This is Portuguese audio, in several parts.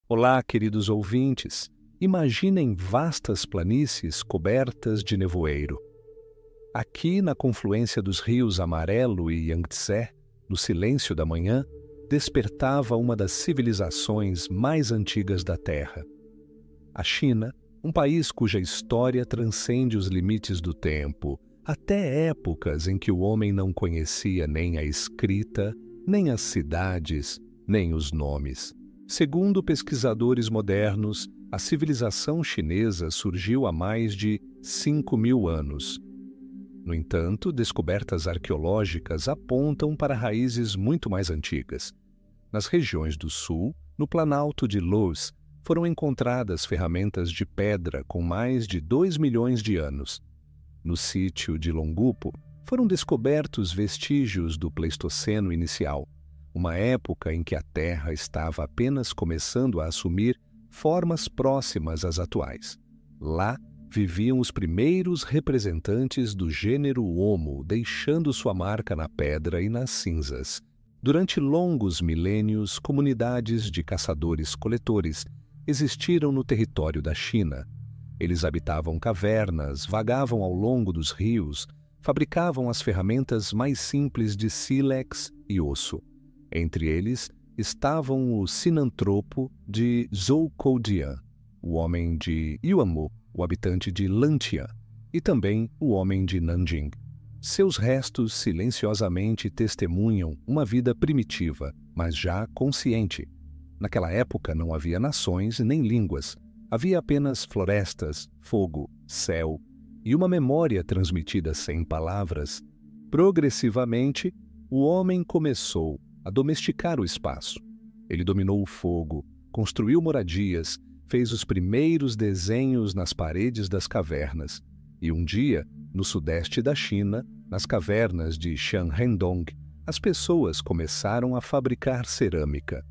Olá, queridos ouvintes. Imaginem vastas planícies cobertas de nevoeiro. Aqui, na confluência dos rios Amarelo e Yangtze, no silêncio da manhã, despertava uma das civilizações mais antigas da Terra. A China, um país cuja história transcende os limites do tempo, até épocas em que o homem não conhecia nem a escrita, nem as cidades, nem os nomes. Segundo pesquisadores modernos, a civilização chinesa surgiu há mais de 5.000 anos. No entanto, descobertas arqueológicas apontam para raízes muito mais antigas. Nas regiões do sul, no Planalto de Luz, foram encontradas ferramentas de pedra com mais de 2 milhões de anos. No sítio de Longupo, foram descobertos vestígios do Pleistoceno inicial, uma época em que a Terra estava apenas começando a assumir formas próximas às atuais. Lá viviam os primeiros representantes do gênero Homo, deixando sua marca na pedra e nas cinzas. Durante longos milênios, comunidades de caçadores-coletores existiram no território da China. Eles habitavam cavernas, vagavam ao longo dos rios, fabricavam as ferramentas mais simples de sílex e osso. Entre eles estavam o sinantropo de Zhoukoudian, o homem de Yuanmu, o habitante de Lantian, e também o homem de Nanjing. Seus restos silenciosamente testemunham uma vida primitiva, mas já consciente. Naquela época não havia nações nem línguas. Havia apenas florestas, fogo, céu e uma memória transmitida sem palavras. Progressivamente, o homem começou a domesticar o espaço. Ele dominou o fogo, construiu moradias, fez os primeiros desenhos nas paredes das cavernas. E um dia, no sudeste da China, nas cavernas de Shanhendong, as pessoas começaram a fabricar cerâmica.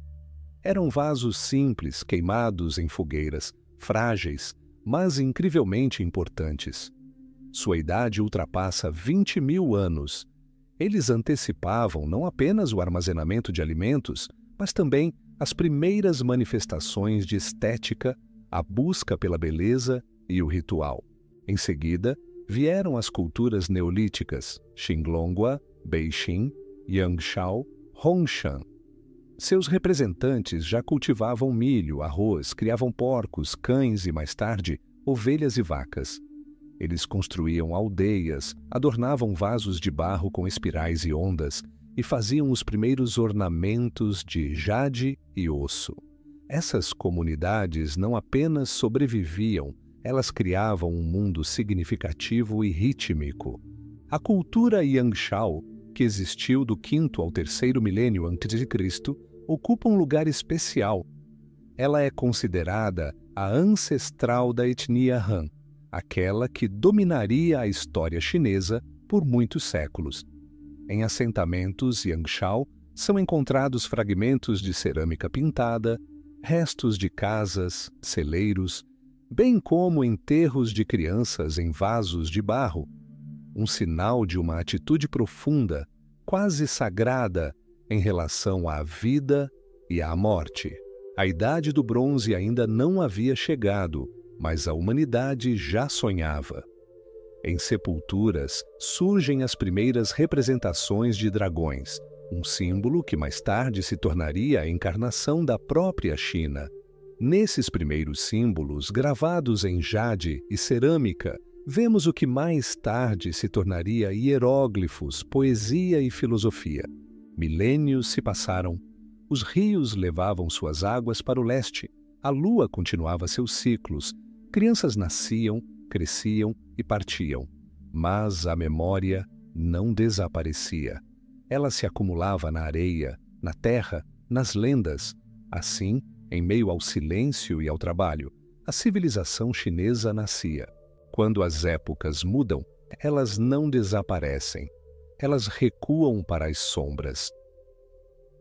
Eram vasos simples, queimados em fogueiras, frágeis, mas incrivelmente importantes. Sua idade ultrapassa 20.000 anos. Eles antecipavam não apenas o armazenamento de alimentos, mas também as primeiras manifestações de estética, a busca pela beleza e o ritual. Em seguida, vieram as culturas neolíticas, Xinglongwa, Beixin, Yangshao, Hongshan. Seus representantes já cultivavam milho, arroz, criavam porcos, cães e, mais tarde, ovelhas e vacas. Eles construíam aldeias, adornavam vasos de barro com espirais e ondas e faziam os primeiros ornamentos de jade e osso. Essas comunidades não apenas sobreviviam, elas criavam um mundo significativo e rítmico. A cultura Yangshao, que existiu do 5º ao 3º milênio a.C., ocupa um lugar especial. Ela é considerada a ancestral da etnia Han, aquela que dominaria a história chinesa por muitos séculos. Em assentamentos Yangshao são encontrados fragmentos de cerâmica pintada, restos de casas, celeiros, bem como enterros de crianças em vasos de barro, um sinal de uma atitude profunda, quase sagrada, em relação à vida e à morte. A Idade do Bronze ainda não havia chegado, mas a humanidade já sonhava. Em sepulturas surgem as primeiras representações de dragões, um símbolo que mais tarde se tornaria a encarnação da própria China. Nesses primeiros símbolos, gravados em jade e cerâmica, vemos o que mais tarde se tornaria hieróglifos, poesia e filosofia. Milênios se passaram. Os rios levavam suas águas para o leste. A lua continuava seus ciclos. Crianças nasciam, cresciam e partiam. Mas a memória não desaparecia. Ela se acumulava na areia, na terra, nas lendas. Assim, em meio ao silêncio e ao trabalho, a civilização chinesa nascia. Quando as épocas mudam, elas não desaparecem. Elas recuam para as sombras.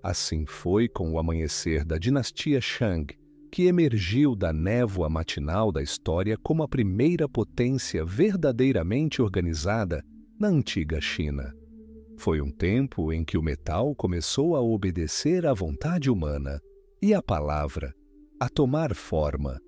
Assim foi com o amanhecer da dinastia Shang, que emergiu da névoa matinal da história como a primeira potência verdadeiramente organizada na antiga China. Foi um tempo em que o metal começou a obedecer à vontade humana e a palavra a tomar forma.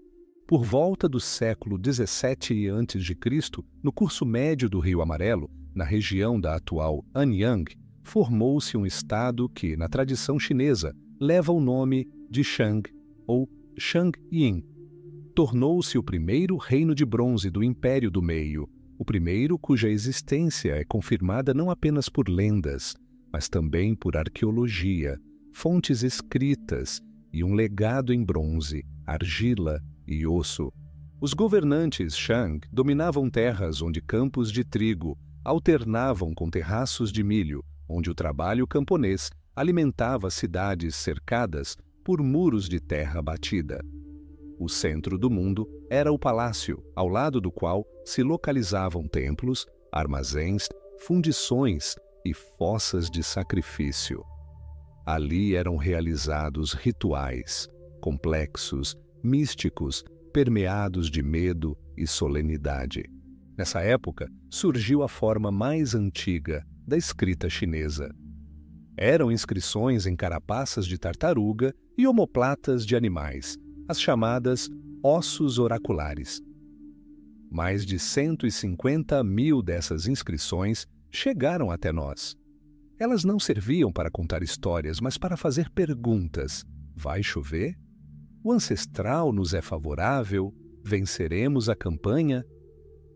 Por volta do século XVII a.C., no curso médio do Rio Amarelo, na região da atual Anyang, formou-se um estado que, na tradição chinesa, leva o nome de Shang, ou Shangyin. Tornou-se o primeiro reino de bronze do Império do Meio, o primeiro cuja existência é confirmada não apenas por lendas, mas também por arqueologia, fontes escritas e um legado em bronze, argila e osso. Os governantes Shang dominavam terras onde campos de trigo alternavam com terraços de milho, onde o trabalho camponês alimentava cidades cercadas por muros de terra batida. O centro do mundo era o palácio, ao lado do qual se localizavam templos, armazéns, fundições e fossas de sacrifício. Ali eram realizados rituais, complexos, místicos, permeados de medo e solenidade. Nessa época, surgiu a forma mais antiga da escrita chinesa. Eram inscrições em carapaças de tartaruga e omoplatas de animais, as chamadas ossos oraculares. Mais de 150 mil dessas inscrições chegaram até nós. Elas não serviam para contar histórias, mas para fazer perguntas. Vai chover? O ancestral nos é favorável? Venceremos a campanha?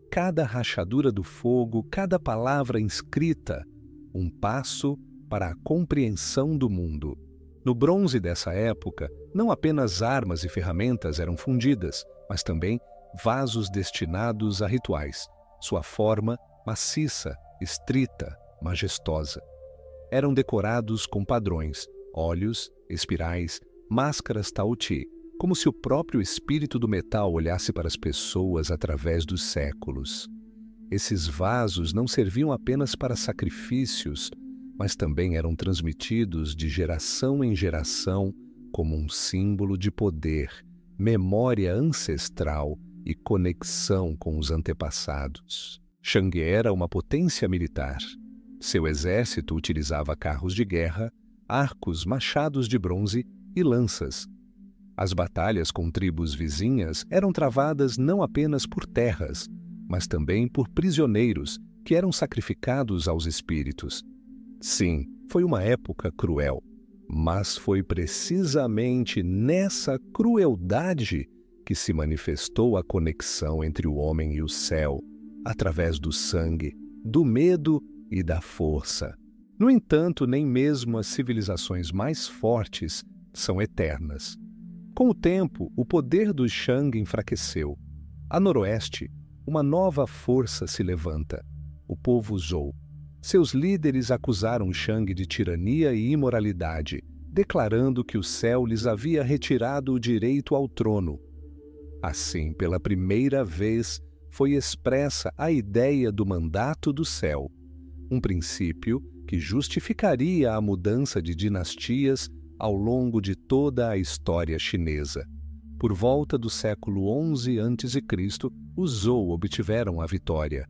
Cada rachadura do fogo, cada palavra inscrita, um passo para a compreensão do mundo. No bronze dessa época, não apenas armas e ferramentas eram fundidas, mas também vasos destinados a rituais. Sua forma, maciça, estrita, majestosa. Eram decorados com padrões, olhos, espirais, máscaras Tao-Ti, como se o próprio espírito do metal olhasse para as pessoas através dos séculos. Esses vasos não serviam apenas para sacrifícios, mas também eram transmitidos de geração em geração como um símbolo de poder, memória ancestral e conexão com os antepassados. Shang era uma potência militar. Seu exército utilizava carros de guerra, arcos, machados de bronze e lanças. As batalhas com tribos vizinhas eram travadas não apenas por terras, mas também por prisioneiros que eram sacrificados aos espíritos. Sim, foi uma época cruel, mas foi precisamente nessa crueldade que se manifestou a conexão entre o homem e o céu, através do sangue, do medo e da força. No entanto, nem mesmo as civilizações mais fortes são eternas. Com o tempo, o poder dos Shang enfraqueceu. A noroeste, uma nova força se levanta, o povo Zhou. Seus líderes acusaram Shang de tirania e imoralidade, declarando que o céu lhes havia retirado o direito ao trono. Assim, pela primeira vez, foi expressa a ideia do mandato do céu, um princípio que justificaria a mudança de dinastias ao longo de toda a história chinesa. Por volta do século XI a.C., os Zhou obtiveram a vitória.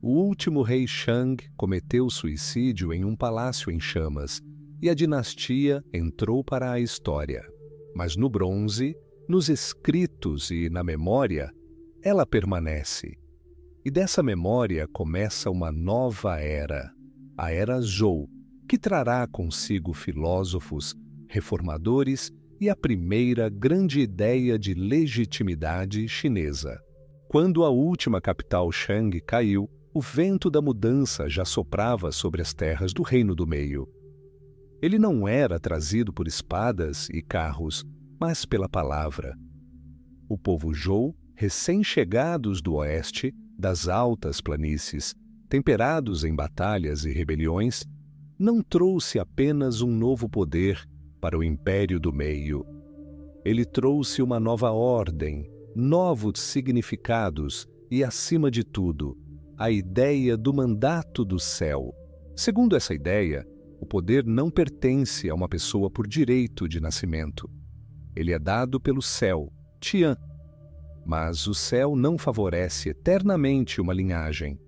O último rei Shang cometeu suicídio em um palácio em chamas, e a dinastia entrou para a história. Mas no bronze, nos escritos e na memória, ela permanece. E dessa memória começa uma nova era, a Era Zhou, que trará consigo filósofos, reformadores e a primeira grande ideia de legitimidade chinesa. Quando a última capital Shang caiu, o vento da mudança já soprava sobre as terras do Reino do Meio. Ele não era trazido por espadas e carros, mas pela palavra. O povo Zhou, recém-chegados do oeste, das altas planícies, temperados em batalhas e rebeliões, não trouxe apenas um novo poder para o Império do Meio. Ele trouxe uma nova ordem, novos significados e, acima de tudo, a ideia do mandato do céu. Segundo essa ideia, o poder não pertence a uma pessoa por direito de nascimento. Ele é dado pelo céu, Tian. Mas o céu não favorece eternamente uma linhagem.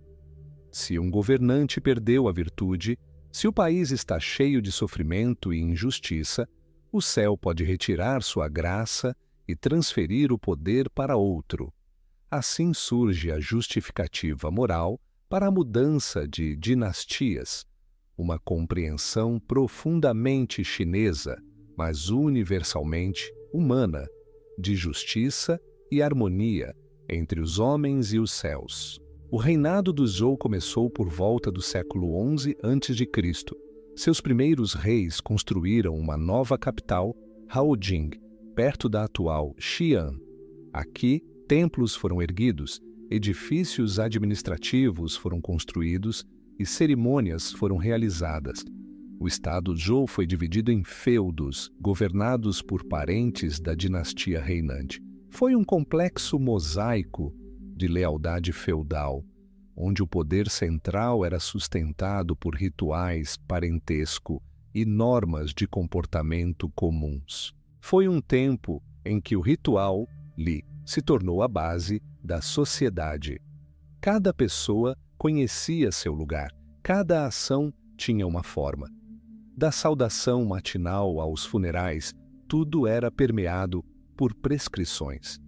Se um governante perdeu a virtude, se o país está cheio de sofrimento e injustiça, o céu pode retirar sua graça e transferir o poder para outro. Assim surge a justificativa moral para a mudança de dinastias, uma compreensão profundamente chinesa, mas universalmente humana, de justiça e harmonia entre os homens e os céus. O reinado dos Zhou começou por volta do século XI a.C. Seus primeiros reis construíram uma nova capital, Haojing, perto da atual Xi'an. Aqui, templos foram erguidos, edifícios administrativos foram construídos e cerimônias foram realizadas. O estado Zhou foi dividido em feudos, governados por parentes da dinastia reinante. Foi um complexo mosaico de lealdade feudal, onde o poder central era sustentado por rituais, parentesco e normas de comportamento comuns. Foi um tempo em que o ritual, Li, se tornou a base da sociedade. Cada pessoa conhecia seu lugar, cada ação tinha uma forma. Da saudação matinal aos funerais, tudo era permeado por prescrições.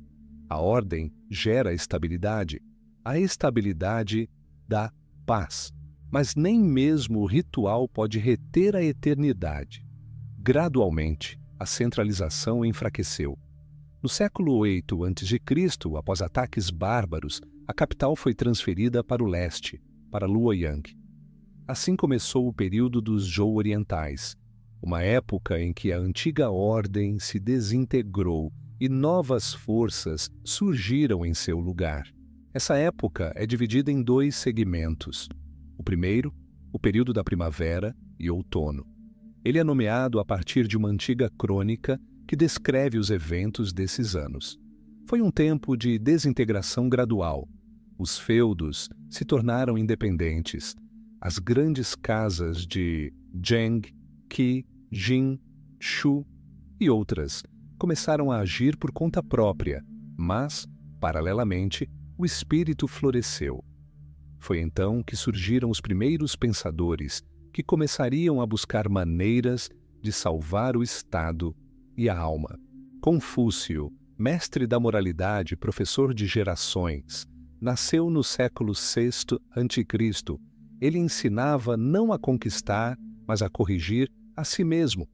A ordem gera estabilidade, a estabilidade dá paz. Mas nem mesmo o ritual pode reter a eternidade. Gradualmente, a centralização enfraqueceu. No século VIII a.C., após ataques bárbaros, a capital foi transferida para o leste, para Luoyang. Assim começou o período dos Zhou orientais, uma época em que a antiga ordem se desintegrou e novas forças surgiram em seu lugar. Essa época é dividida em dois segmentos. O primeiro, o período da primavera e outono. Ele é nomeado a partir de uma antiga crônica que descreve os eventos desses anos. Foi um tempo de desintegração gradual. Os feudos se tornaram independentes. As grandes casas de Zheng, Qi, Jin, Shu e outras começaram a agir por conta própria, mas, paralelamente, o espírito floresceu. Foi então que surgiram os primeiros pensadores que começariam a buscar maneiras de salvar o Estado e a alma. Confúcio, mestre da moralidade, professor de gerações, nasceu no século VI a.C. Ele ensinava não a conquistar, mas a corrigir a si mesmo.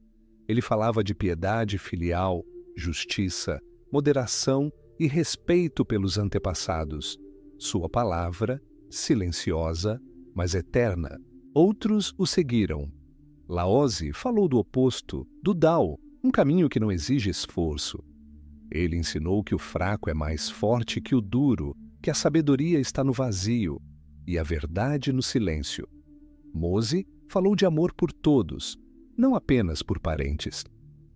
Ele falava de piedade filial, justiça, moderação e respeito pelos antepassados. Sua palavra, silenciosa, mas eterna. Outros o seguiram. Laozi falou do oposto, do Dao, um caminho que não exige esforço. Ele ensinou que o fraco é mais forte que o duro, que a sabedoria está no vazio e a verdade no silêncio. Mozi falou de amor por todos, não apenas por parentes.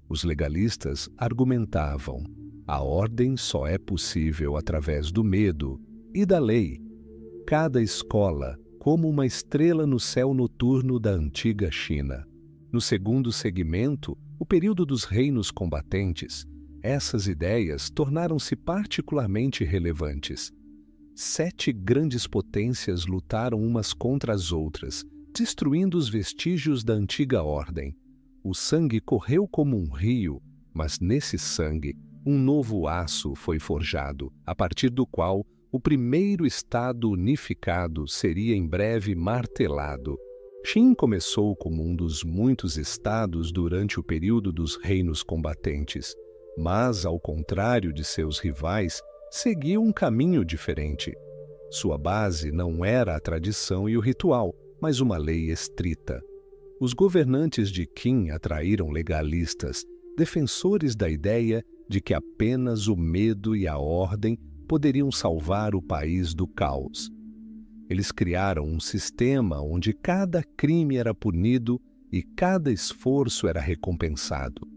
Os legalistas argumentavam: a ordem só é possível através do medo e da lei. Cada escola, como uma estrela no céu noturno da antiga China. No segundo segmento, o período dos reinos combatentes, essas ideias tornaram-se particularmente relevantes. 7 grandes potências lutaram umas contra as outras, destruindo os vestígios da antiga ordem. O sangue correu como um rio, mas nesse sangue, um novo aço foi forjado, a partir do qual o primeiro Estado unificado seria em breve martelado. Qin começou como um dos muitos estados durante o período dos reinos combatentes, mas, ao contrário de seus rivais, seguiu um caminho diferente. Sua base não era a tradição e o ritual, mas uma lei estrita. Os governantes de Qin atraíram legalistas, defensores da ideia de que apenas o medo e a ordem poderiam salvar o país do caos. Eles criaram um sistema onde cada crime era punido e cada esforço era recompensado.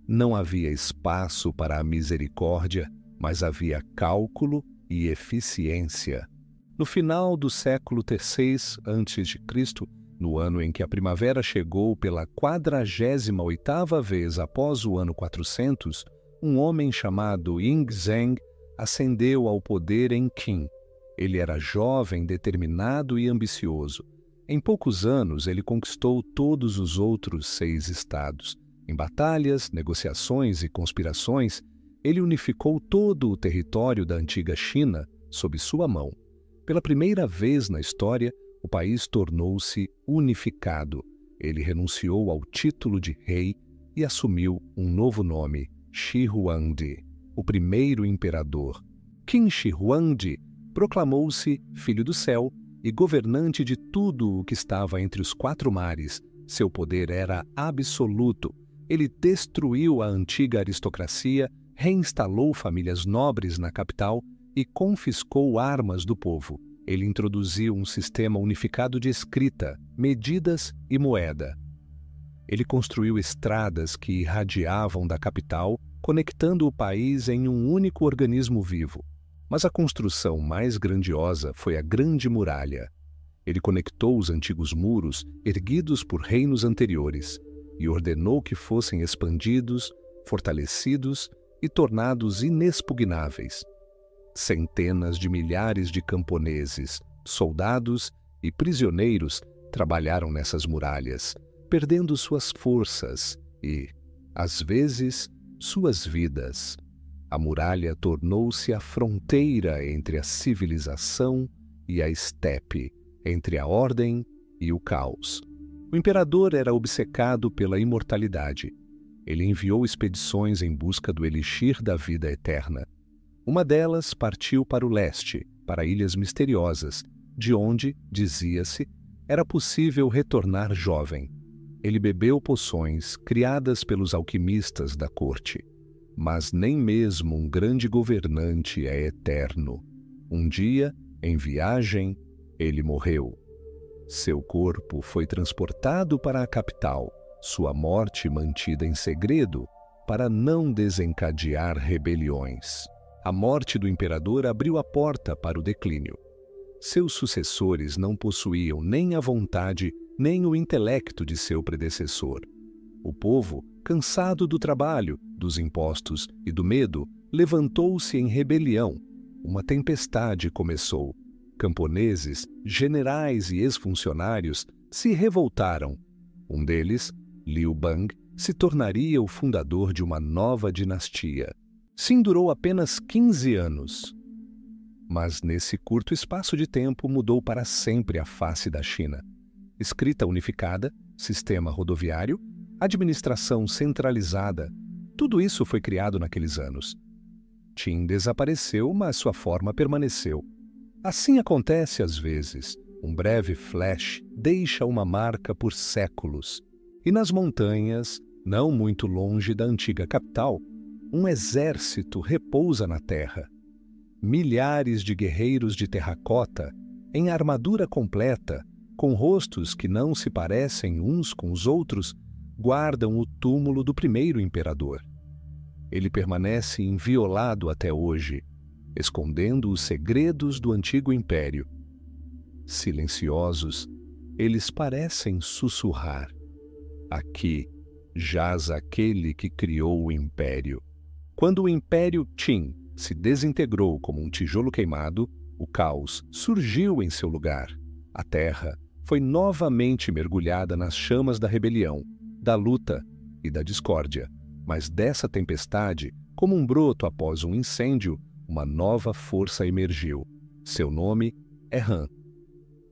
Não havia espaço para a misericórdia, mas havia cálculo e eficiência. No final do século III a.C., no ano em que a primavera chegou pela 48ª vez após o ano 400, um homem chamado Ying Zheng ascendeu ao poder em Qin. Ele era jovem, determinado e ambicioso. Em poucos anos, ele conquistou todos os outros 6 estados. Em batalhas, negociações e conspirações, Ele unificou todo o território da antiga China sob sua mão. Pela primeira vez na história, o país tornou-se unificado. Ele renunciou ao título de rei e assumiu um novo nome, Shi Huangdi, o primeiro imperador. Qin Shi Huangdi proclamou-se filho do céu e governante de tudo o que estava entre os 4 mares. Seu poder era absoluto. Ele destruiu a antiga aristocracia, reinstalou famílias nobres na capital e confiscou armas do povo. Ele introduziu um sistema unificado de escrita, medidas e moeda. Ele construiu estradas que irradiavam da capital, conectando o país em um único organismo vivo. Mas a construção mais grandiosa foi a Grande Muralha. Ele conectou os antigos muros erguidos por reinos anteriores e ordenou que fossem expandidos, fortalecidos e tornados inexpugnáveis. Centenas de milhares de camponeses, soldados e prisioneiros trabalharam nessas muralhas, perdendo suas forças e, às vezes, suas vidas. A muralha tornou-se a fronteira entre a civilização e a estepe, entre a ordem e o caos. O imperador era obcecado pela imortalidade. Ele enviou expedições em busca do elixir da vida eterna. Uma delas partiu para o leste, para ilhas misteriosas, de onde, dizia-se, era possível retornar jovem. Ele bebeu poções criadas pelos alquimistas da corte. Mas nem mesmo um grande governante é eterno. Um dia, em viagem, ele morreu. Seu corpo foi transportado para a capital, sua morte mantida em segredo, para não desencadear rebeliões. A morte do imperador abriu a porta para o declínio. Seus sucessores não possuíam nem a vontade nem o intelecto de seu predecessor. O povo, cansado do trabalho, dos impostos e do medo, levantou-se em rebelião. Uma tempestade começou. Camponeses, generais e ex-funcionários se revoltaram. Um deles, Liu Bang, se tornaria o fundador de uma nova dinastia. Sim, durou apenas 15 anos. Mas nesse curto espaço de tempo mudou para sempre a face da China. Escrita unificada, sistema rodoviário, administração centralizada, tudo isso foi criado naqueles anos. Qin desapareceu, mas sua forma permaneceu. Assim acontece às vezes. Um breve flash deixa uma marca por séculos. E nas montanhas, não muito longe da antiga capital, um exército repousa na terra. Milhares de guerreiros de terracota, em armadura completa, com rostos que não se parecem uns com os outros, guardam o túmulo do primeiro imperador. Ele permanece inviolado até hoje, escondendo os segredos do antigo império. Silenciosos, eles parecem sussurrar: aqui jaz aquele que criou o império. Quando o Império Qin se desintegrou como um tijolo queimado, o caos surgiu em seu lugar. A terra foi novamente mergulhada nas chamas da rebelião, da luta e da discórdia. Mas dessa tempestade, como um broto após um incêndio, uma nova força emergiu. Seu nome é Han.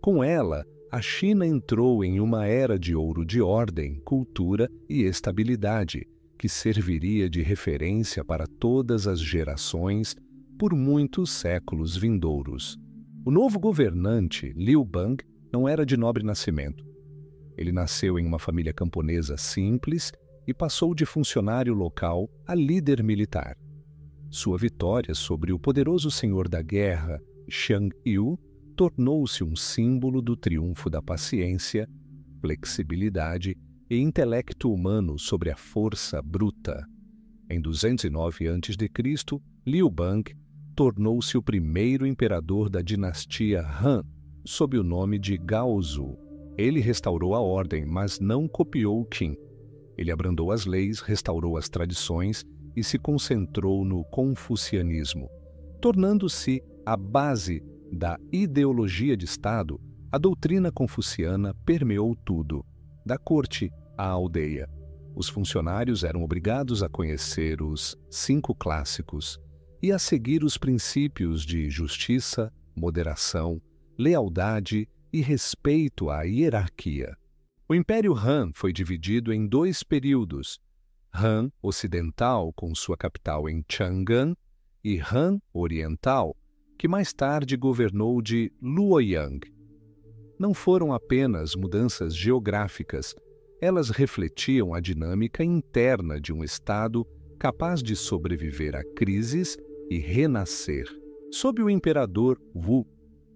Com ela, a China entrou em uma era de ouro de ordem, cultura e estabilidade, que serviria de referência para todas as gerações por muitos séculos vindouros. O novo governante, Liu Bang, não era de nobre nascimento. Ele nasceu em uma família camponesa simples e passou de funcionário local a líder militar. Sua vitória sobre o poderoso senhor da guerra, Xiang Yu, tornou-se um símbolo do triunfo da paciência, flexibilidade e intelecto humano sobre a força bruta. Em 209 a.C., Liu Bang tornou-se o primeiro imperador da dinastia Han, sob o nome de Gaozu. Ele restaurou a ordem, mas não copiou Qin. Ele abrandou as leis, restaurou as tradições e se concentrou no confucianismo. Tornando-se a base da ideologia de Estado, a doutrina confuciana permeou tudo, da corte à aldeia. os funcionários eram obrigados a conhecer os 5 clássicos e a seguir os princípios de justiça, moderação, lealdade e respeito à hierarquia. O Império Han foi dividido em 2 períodos: Han Ocidental, com sua capital em Chang'an, e Han Oriental, que mais tarde governou de Luoyang. Não foram apenas mudanças geográficas, elas refletiam a dinâmica interna de um Estado capaz de sobreviver a crises e renascer. Sob o imperador Wu,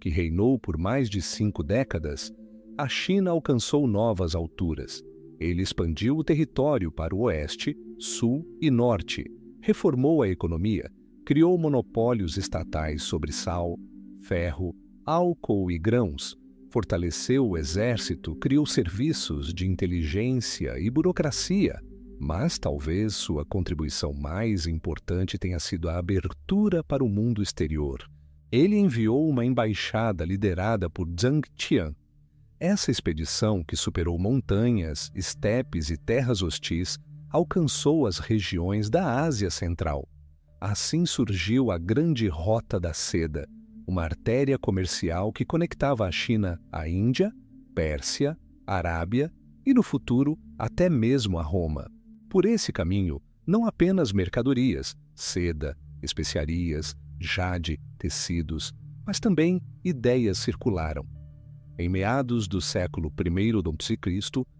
que reinou por mais de 5 décadas, a China alcançou novas alturas. Ele expandiu o território para o oeste, sul e norte, reformou a economia, criou monopólios estatais sobre sal, ferro, álcool e grãos, fortaleceu o exército, criou serviços de inteligência e burocracia, mas talvez sua contribuição mais importante tenha sido a abertura para o mundo exterior. Ele enviou uma embaixada liderada por Zhang Qian. Essa expedição, que superou montanhas, estepes e terras hostis, alcançou as regiões da Ásia Central. Assim surgiu a Grande Rota da Seda, uma artéria comercial que conectava a China à Índia, Pérsia, Arábia e, no futuro, até mesmo a Roma. Por esse caminho, não apenas mercadorias, seda, especiarias, jade, tecidos, mas também ideias circularam. Em meados do século I d.C.,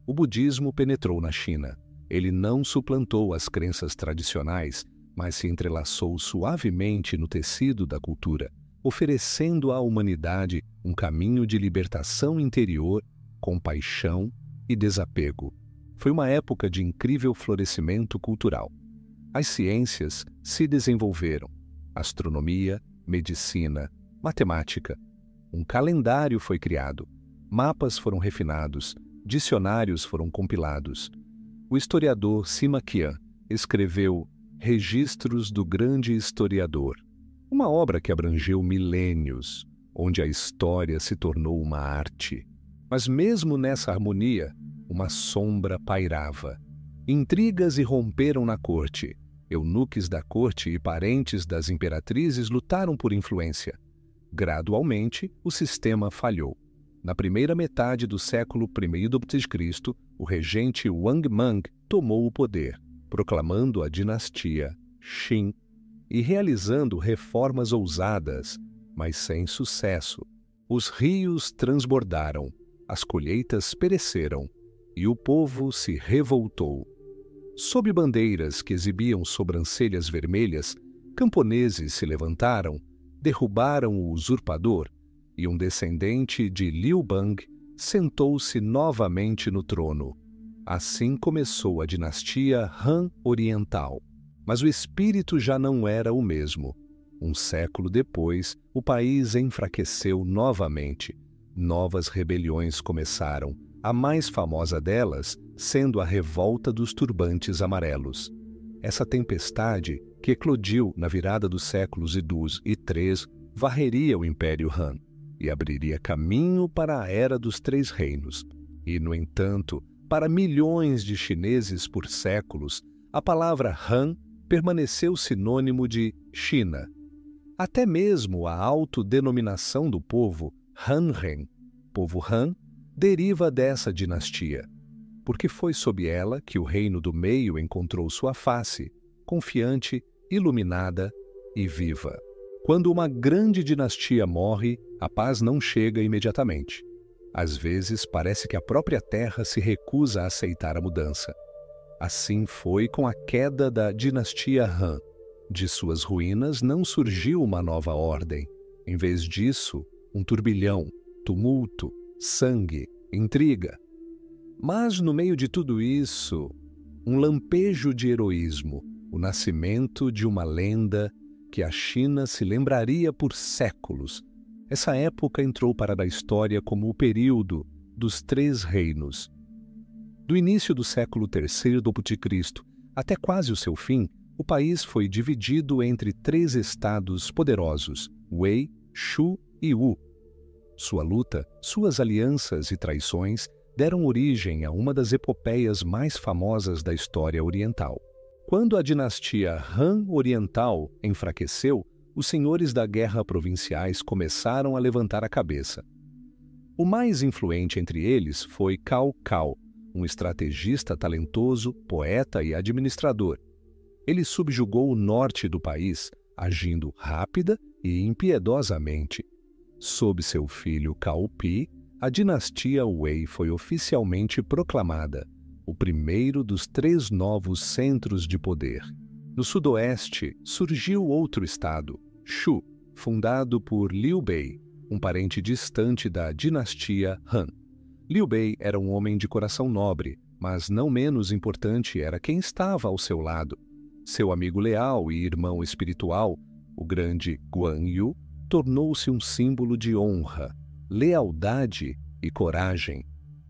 o budismo penetrou na China. Ele não suplantou as crenças tradicionais, mas se entrelaçou suavemente no tecido da cultura, oferecendo à humanidade um caminho de libertação interior, compaixão e desapego. Foi uma época de incrível florescimento cultural. As ciências se desenvolveram: astronomia, medicina, matemática. Um calendário foi criado, mapas foram refinados, dicionários foram compilados. O historiador Sima Qian escreveu Registros do Grande Historiador, uma obra que abrangeu milênios, onde a história se tornou uma arte. Mas mesmo nessa harmonia, uma sombra pairava. Intrigas irromperam na corte. Eunuques da corte e parentes das imperatrizes lutaram por influência. Gradualmente, o sistema falhou. Na primeira metade do século I d.C., o regente Wang Mang tomou o poder, proclamando a dinastia Qin e realizando reformas ousadas, mas sem sucesso. Os rios transbordaram, as colheitas pereceram e o povo se revoltou. Sob bandeiras que exibiam sobrancelhas vermelhas, camponeses se levantaram, derrubaram o usurpador e um descendente de Liu Bang sentou-se novamente no trono. Assim começou a dinastia Han Oriental. Mas o espírito já não era o mesmo. Um século depois, o país enfraqueceu novamente. Novas rebeliões começaram, a mais famosa delas sendo a Revolta dos Turbantes Amarelos. Essa tempestade, que eclodiu na virada dos séculos II e III, varreria o Império Han e abriria caminho para a Era dos Três Reinos. E, no entanto, para milhões de chineses por séculos, a palavra Han permaneceu sinônimo de China. Até mesmo a autodenominação do povo, Hanren, povo Han, deriva dessa dinastia, porque foi sob ela que o reino do meio encontrou sua face, confiante, iluminada e viva. Quando uma grande dinastia morre, a paz não chega imediatamente. Às vezes, parece que a própria terra se recusa a aceitar a mudança. Assim foi com a queda da dinastia Han. De suas ruínas não surgiu uma nova ordem. Em vez disso, um turbilhão, tumulto, sangue, intriga. Mas, no meio de tudo isso, um lampejo de heroísmo, o nascimento de uma lenda que a China se lembraria por séculos. Essa época entrou para a história como o período dos Três Reinos. Do início do século III d.C. até quase o seu fim, o país foi dividido entre 3 estados poderosos, Wei, Shu e Wu. Sua luta, suas alianças e traições deram origem a uma das epopeias mais famosas da história oriental. Quando a dinastia Han Oriental enfraqueceu, os senhores da guerra provinciais começaram a levantar a cabeça. O mais influente entre eles foi Cao Cao, um estrategista talentoso, poeta e administrador. Ele subjugou o norte do país, agindo rápida e impiedosamente. Sob seu filho Cao Pi, a dinastia Wei foi oficialmente proclamada, o primeiro dos 3 novos centros de poder. No sudoeste, surgiu outro estado, Shu, fundado por Liu Bei, um parente distante da dinastia Han. Liu Bei era um homem de coração nobre, mas não menos importante era quem estava ao seu lado. Seu amigo leal e irmão espiritual, o grande Guan Yu, tornou-se um símbolo de honra, lealdade e coragem,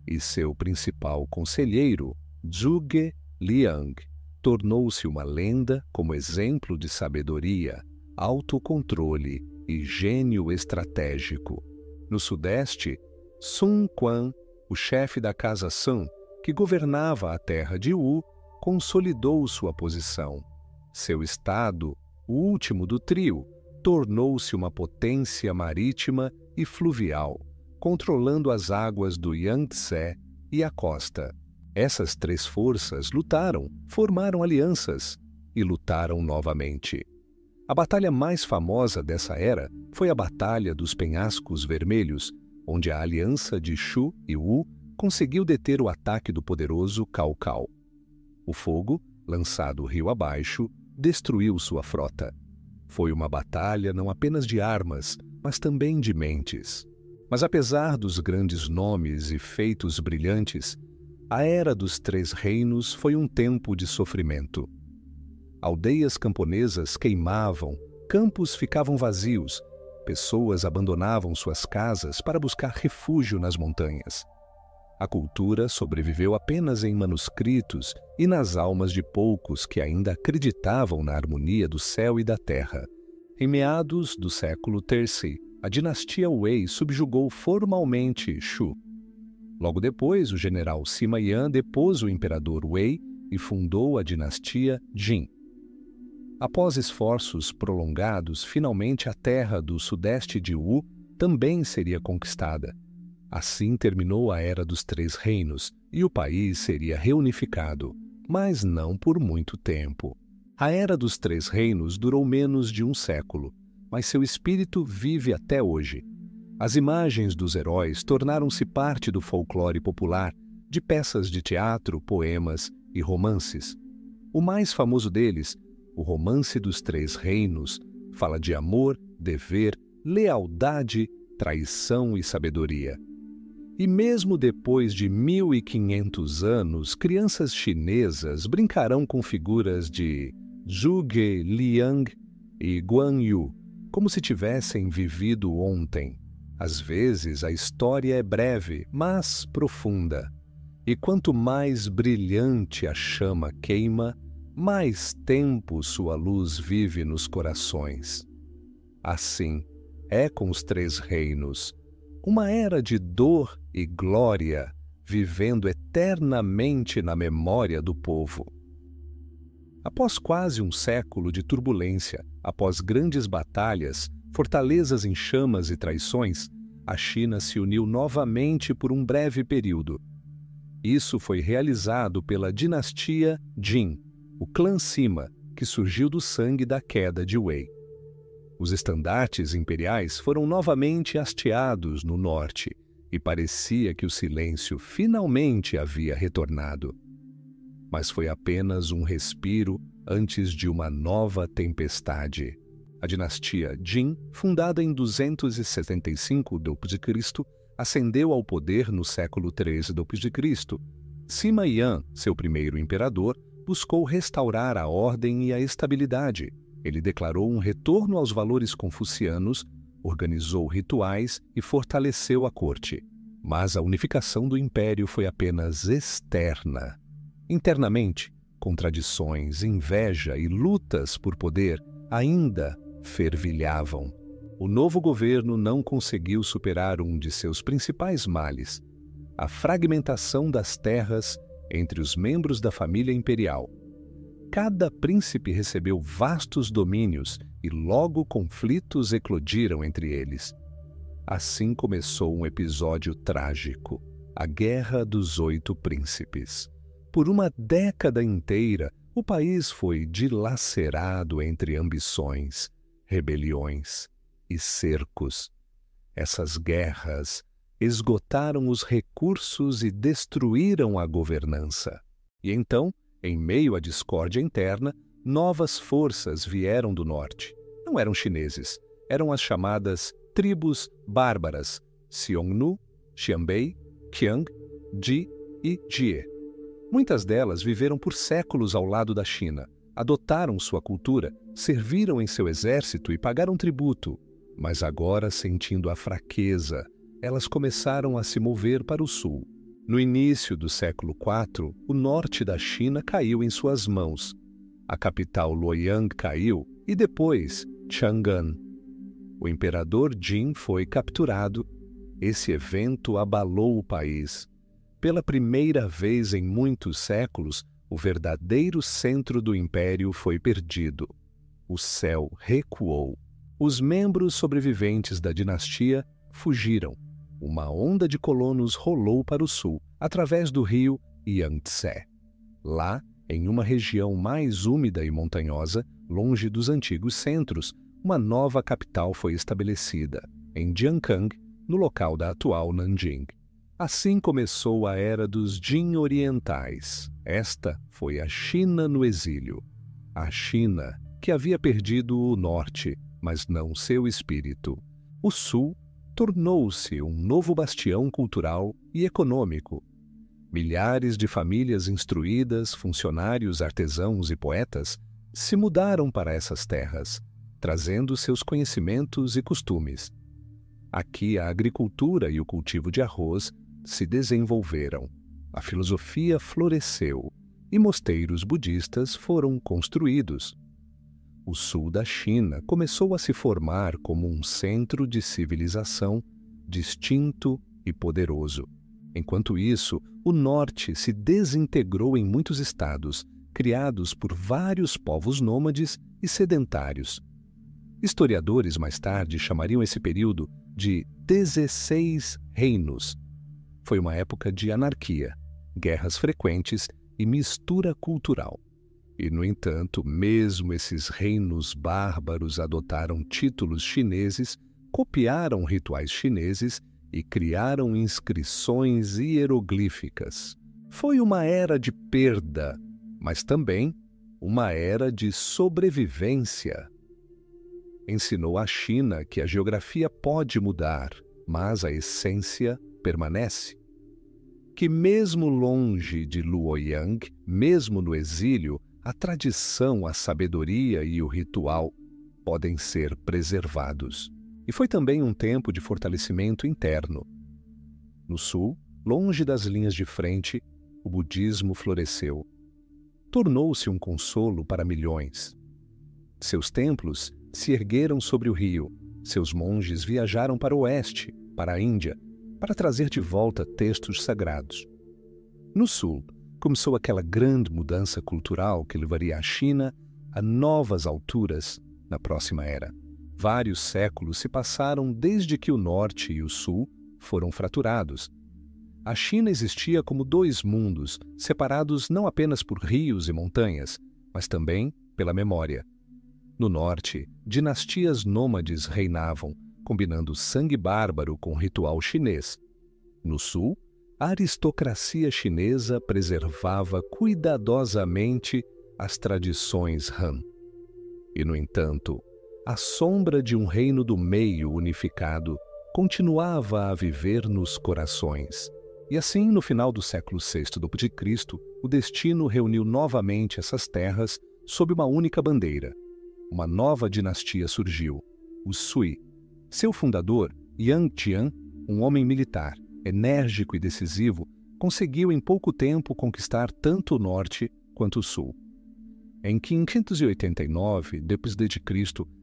e seu principal conselheiro, Zhuge Liang, tornou-se uma lenda como exemplo de sabedoria, autocontrole e gênio estratégico. No sudeste, Sun Quan, o chefe da casa Sun, que governava a terra de Wu, consolidou sua posição. Seu estado, o último do trio, tornou-se uma potência marítima e fluvial, controlando as águas do Yangtze e a costa. Essas 3 forças lutaram, formaram alianças e lutaram novamente. A batalha mais famosa dessa era foi a Batalha dos Penhascos Vermelhos, onde a aliança de Shu e Wu conseguiu deter o ataque do poderoso Cao Cao. O fogo, lançado rio abaixo, destruiu sua frota. Foi uma batalha não apenas de armas, mas também de mentes. Mas apesar dos grandes nomes e feitos brilhantes, a Era dos 3 Reinos foi um tempo de sofrimento. Aldeias camponesas queimavam, campos ficavam vazios, pessoas abandonavam suas casas para buscar refúgio nas montanhas. A cultura sobreviveu apenas em manuscritos e nas almas de poucos que ainda acreditavam na harmonia do céu e da terra. Em meados do século III, a dinastia Wei subjugou formalmente Shu. Logo depois, o general Sima Yan depôs o imperador Wei e fundou a dinastia Jin. Após esforços prolongados, finalmente a terra do sudeste de Wu também seria conquistada. Assim terminou a Era dos 3 Reinos e o país seria reunificado, mas não por muito tempo. A Era dos 3 Reinos durou menos de um século, mas seu espírito vive até hoje. As imagens dos heróis tornaram-se parte do folclore popular, de peças de teatro, poemas e romances. O mais famoso deles, o Romance dos 3 Reinos, fala de amor, dever, lealdade, traição e sabedoria. E mesmo depois de 1500 anos, crianças chinesas brincarão com figuras de Zhuge Liang e Guan Yu, como se tivessem vivido ontem. Às vezes, a história é breve, mas profunda. E quanto mais brilhante a chama queima, mais tempo sua luz vive nos corações. Assim, é com os 3 reinos, uma era de dor e glória, vivendo eternamente na memória do povo. Após quase um século de turbulência, após grandes batalhas, fortalezas em chamas e traições, a China se uniu novamente por um breve período. Isso foi realizado pela dinastia Jin, o clã Sima, que surgiu do sangue da queda de Wei. Os estandartes imperiais foram novamente hasteados no norte, e parecia que o silêncio finalmente havia retornado. Mas foi apenas um respiro antes de uma nova tempestade. A dinastia Jin, fundada em 275 d.C., ascendeu ao poder no século III d.C. Sima Yan, seu primeiro imperador, buscou restaurar a ordem e a estabilidade. Ele declarou um retorno aos valores confucianos, organizou rituais e fortaleceu a corte. Mas a unificação do império foi apenas externa. Internamente, contradições, inveja e lutas por poder ainda fervilhavam. O novo governo não conseguiu superar um de seus principais males, a fragmentação das terras entre os membros da família imperial. Cada príncipe recebeu vastos domínios e logo conflitos eclodiram entre eles. Assim começou um episódio trágico, a Guerra dos 8 Príncipes. Por uma década inteira, o país foi dilacerado entre ambições, rebeliões e cercos. Essas guerras esgotaram os recursos e destruíram a governança. E então, em meio à discórdia interna, novas forças vieram do norte. Não eram chineses, eram as chamadas tribos bárbaras, Xiongnu, Xianbei, Qiang, Ji e Jie. Muitas delas viveram por séculos ao lado da China, adotaram sua cultura, serviram em seu exército e pagaram tributo. Mas agora, sentindo a fraqueza, elas começaram a se mover para o sul. No início do século IV, o norte da China caiu em suas mãos. A capital Luoyang caiu e depois Chang'an. O imperador Jin foi capturado. Esse evento abalou o país. Pela primeira vez em muitos séculos, o verdadeiro centro do império foi perdido. O céu recuou. Os membros sobreviventes da dinastia fugiram. Uma onda de colonos rolou para o sul, através do rio Yangtze. Lá, em uma região mais úmida e montanhosa, longe dos antigos centros, uma nova capital foi estabelecida, em Jiankang, no local da atual Nanjing. Assim começou a era dos Jin orientais. Esta foi a China no exílio. A China, que havia perdido o norte, mas não seu espírito. O sul tornou-se um novo bastião cultural e econômico. Milhares de famílias instruídas, funcionários, artesãos e poetas se mudaram para essas terras, trazendo seus conhecimentos e costumes. Aqui a agricultura e o cultivo de arroz se desenvolveram, a filosofia floresceu e mosteiros budistas foram construídos. O sul da China começou a se formar como um centro de civilização distinto e poderoso. Enquanto isso, o norte se desintegrou em muitos estados, criados por vários povos nômades e sedentários. Historiadores mais tarde chamariam esse período de 16 reinos. Foi uma época de anarquia, guerras frequentes e mistura cultural. E, no entanto, mesmo esses reinos bárbaros adotaram títulos chineses, copiaram rituais chineses e criaram inscrições hieroglíficas. Foi uma era de perda, mas também uma era de sobrevivência. Ensinou à China que a geografia pode mudar, mas a essência permanece. Que mesmo longe de Luoyang, mesmo no exílio, a tradição, a sabedoria e o ritual podem ser preservados. E foi também um tempo de fortalecimento interno. No sul, longe das linhas de frente, o budismo floresceu. Tornou-se um consolo para milhões. Seus templos se ergueram sobre o rio. Seus monges viajaram para o oeste, para a Índia, para trazer de volta textos sagrados. No sul, começou aquela grande mudança cultural que levaria a China a novas alturas na próxima era. Vários séculos se passaram desde que o norte e o sul foram fraturados. A China existia como dois mundos, separados não apenas por rios e montanhas, mas também pela memória. No norte, dinastias nômades reinavam, combinando sangue bárbaro com ritual chinês. No sul, a aristocracia chinesa preservava cuidadosamente as tradições Han. E, no entanto, a sombra de um reino do meio unificado continuava a viver nos corações. E assim, no final do século VI d.C., o destino reuniu novamente essas terras sob uma única bandeira. Uma nova dinastia surgiu, os Sui. Seu fundador, Yang Tian, um homem militar, enérgico e decisivo, conseguiu em pouco tempo conquistar tanto o norte quanto o sul. Em 589 d.C.,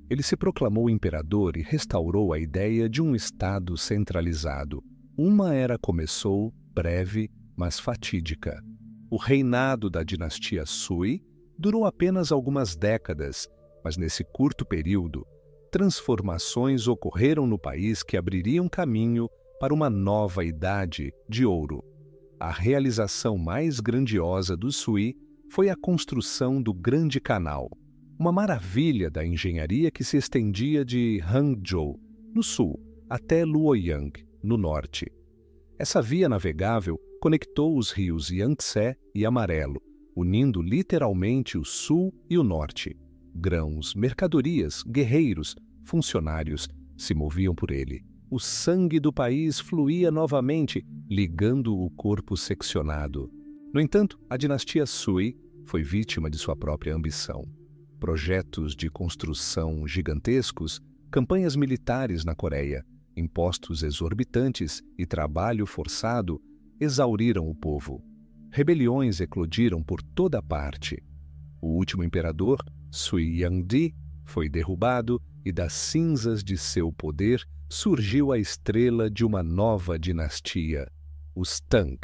ele se proclamou imperador e restaurou a ideia de um Estado centralizado. Uma era começou breve, mas fatídica. O reinado da dinastia Sui durou apenas algumas décadas, mas nesse curto período, transformações ocorreram no país que abririam caminho para uma nova idade de ouro. A realização mais grandiosa do Sui foi a construção do Grande Canal, uma maravilha da engenharia que se estendia de Hangzhou, no sul, até Luoyang, no norte. Essa via navegável conectou os rios Yangtze e Amarelo, unindo literalmente o sul e o norte. Grãos, mercadorias, guerreiros, funcionários se moviam por ele. O sangue do país fluía novamente, ligando o corpo seccionado. No entanto, a dinastia Sui foi vítima de sua própria ambição. Projetos de construção gigantescos, campanhas militares na Coreia, impostos exorbitantes e trabalho forçado exauriram o povo. Rebeliões eclodiram por toda parte. O último imperador, Sui Yangdi, foi derrubado e das cinzas de seu poder surgiu a estrela de uma nova dinastia, os Tang.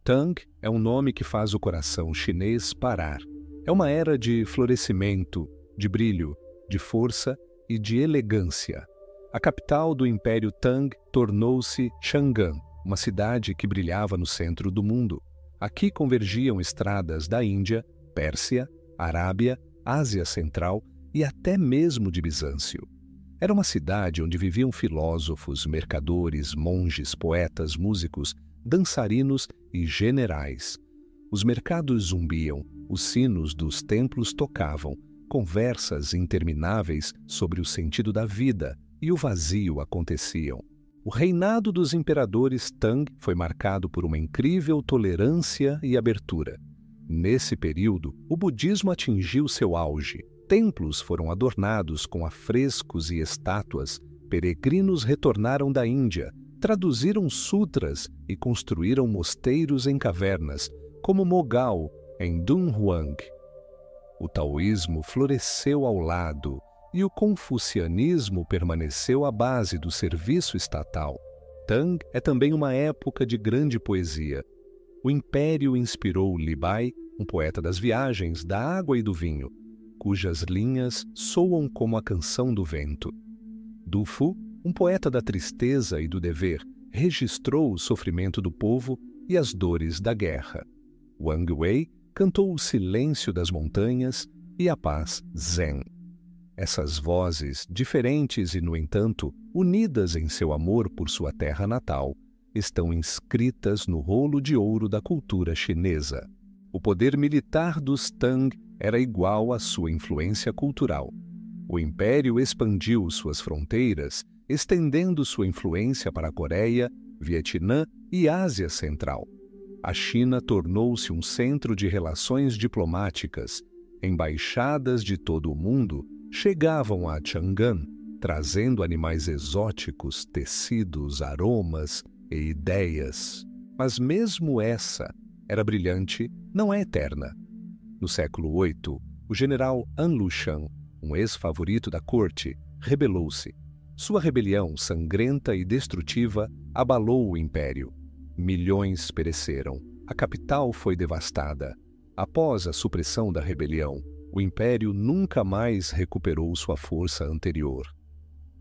Tang é um nome que faz o coração chinês parar. É uma era de florescimento, de brilho, de força e de elegância. A capital do Império Tang tornou-se Chang'an, uma cidade que brilhava no centro do mundo. Aqui convergiam estradas da Índia, Pérsia, Arábia, Ásia Central e até mesmo de Bizâncio. Era uma cidade onde viviam filósofos, mercadores, monges, poetas, músicos, dançarinos e generais. Os mercados zumbiam, os sinos dos templos tocavam, conversas intermináveis sobre o sentido da vida e o vazio aconteciam. O reinado dos imperadores Tang foi marcado por uma incrível tolerância e abertura. Nesse período, o budismo atingiu seu auge. Templos foram adornados com afrescos e estátuas, peregrinos retornaram da Índia, traduziram sutras e construíram mosteiros em cavernas, como Mogao, em Dunhuang. O taoísmo floresceu ao lado e o confucianismo permaneceu à base do serviço estatal. Tang é também uma época de grande poesia. O império inspirou Li Bai, um poeta das viagens, da água e do vinho, cujas linhas soam como a canção do vento. Du Fu, um poeta da tristeza e do dever, registrou o sofrimento do povo e as dores da guerra. Wang Wei cantou o silêncio das montanhas e a paz zen. Essas vozes, diferentes e, no entanto, unidas em seu amor por sua terra natal, estão inscritas no rolo de ouro da cultura chinesa. O poder militar dos Tang era igual à sua influência cultural. O império expandiu suas fronteiras, estendendo sua influência para a Coreia, Vietnã e Ásia Central. A China tornou-se um centro de relações diplomáticas. Embaixadas de todo o mundo chegavam a Chang'an, trazendo animais exóticos, tecidos, aromas e ideias. Mas mesmo essa era brilhante, não é eterna. No século VIII, o general An Lushan, um ex-favorito da corte, rebelou-se. Sua rebelião, sangrenta e destrutiva, abalou o império. Milhões pereceram. A capital foi devastada. Após a supressão da rebelião, o império nunca mais recuperou sua força anterior.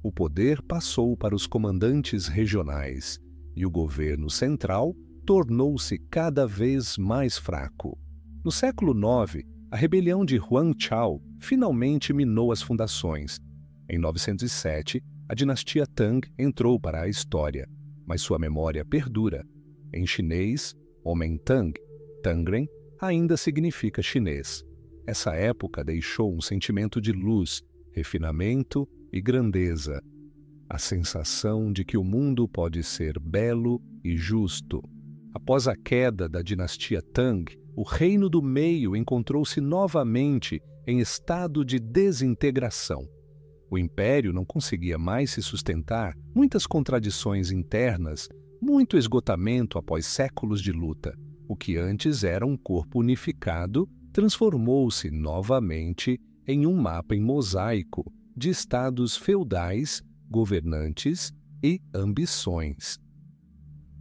O poder passou para os comandantes regionais e o governo central tornou-se cada vez mais fraco. No século IX, a rebelião de Huang Chao finalmente minou as fundações. Em 907, a dinastia Tang entrou para a história, mas sua memória perdura. Em chinês, Homem Tang, Tangren, ainda significa chinês. Essa época deixou um sentimento de luz, refinamento e grandeza. A sensação de que o mundo pode ser belo e justo. Após a queda da dinastia Tang, o Reino do Meio encontrou-se novamente em estado de desintegração. O império não conseguia mais se sustentar, muitas contradições internas, muito esgotamento após séculos de luta. O que antes era um corpo unificado transformou-se novamente em um mapa em mosaico de estados feudais, governantes e ambições.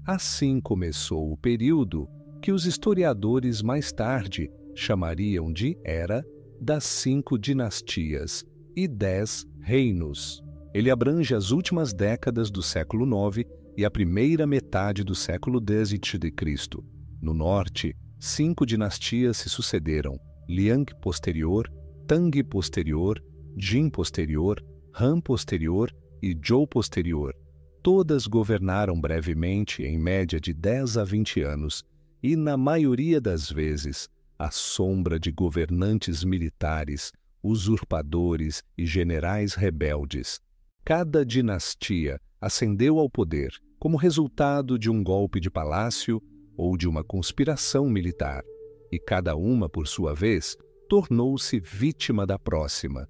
Assim começou o período que os historiadores mais tarde chamariam de Era das 5 Dinastias e 10 Reinos. Ele abrange as últimas décadas do século IX e a primeira metade do século X a.C. No norte, 5 dinastias se sucederam: Liang posterior, Tang posterior, Jin posterior, Han posterior e Zhou posterior. Todas governaram brevemente, em média de 10 a 20 anos, e, na maioria das vezes, à sombra de governantes militares, usurpadores e generais rebeldes. Cada dinastia ascendeu ao poder como resultado de um golpe de palácio ou de uma conspiração militar, e cada uma, por sua vez, tornou-se vítima da próxima.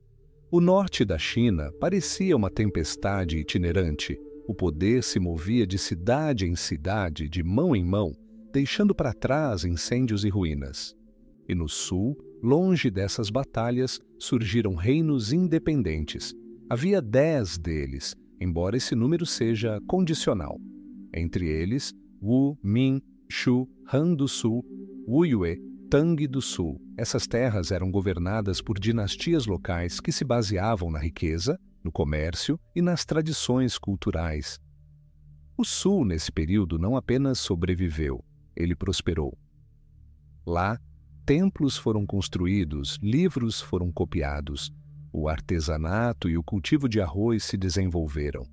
O norte da China parecia uma tempestade itinerante. O poder se movia de cidade em cidade, de mão em mão, deixando para trás incêndios e ruínas. E no sul, longe dessas batalhas, surgiram reinos independentes. Havia 10 deles, embora esse número seja condicional. Entre eles, Wu, Ming, Shu, Han do Sul, Wuyue, Tang do Sul. Essas terras eram governadas por dinastias locais que se baseavam na riqueza, no comércio e nas tradições culturais. O Sul, nesse período, não apenas sobreviveu, ele prosperou. Lá, templos foram construídos, livros foram copiados, o artesanato e o cultivo de arroz se desenvolveram.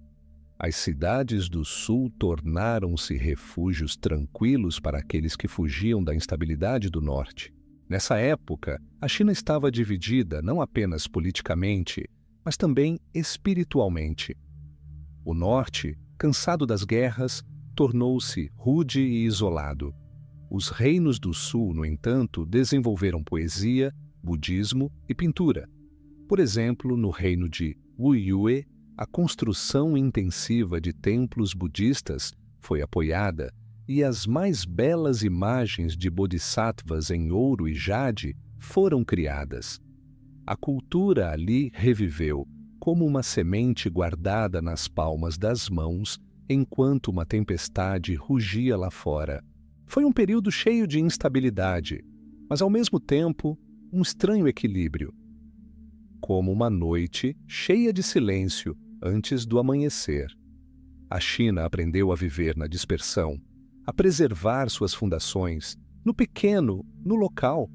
As cidades do sul tornaram-se refúgios tranquilos para aqueles que fugiam da instabilidade do norte. Nessa época, a China estava dividida não apenas politicamente, mas também espiritualmente. O norte, cansado das guerras, tornou-se rude e isolado. Os reinos do sul, no entanto, desenvolveram poesia, budismo e pintura. Por exemplo, no reino de Wuyue, a construção intensiva de templos budistas foi apoiada e as mais belas imagens de bodhisattvas em ouro e jade foram criadas. A cultura ali reviveu, como uma semente guardada nas palmas das mãos, enquanto uma tempestade rugia lá fora. Foi um período cheio de instabilidade, mas ao mesmo tempo um estranho equilíbrio. Como uma noite cheia de silêncio antes do amanhecer. A China aprendeu a viver na dispersão, a preservar suas fundações, no pequeno, no local.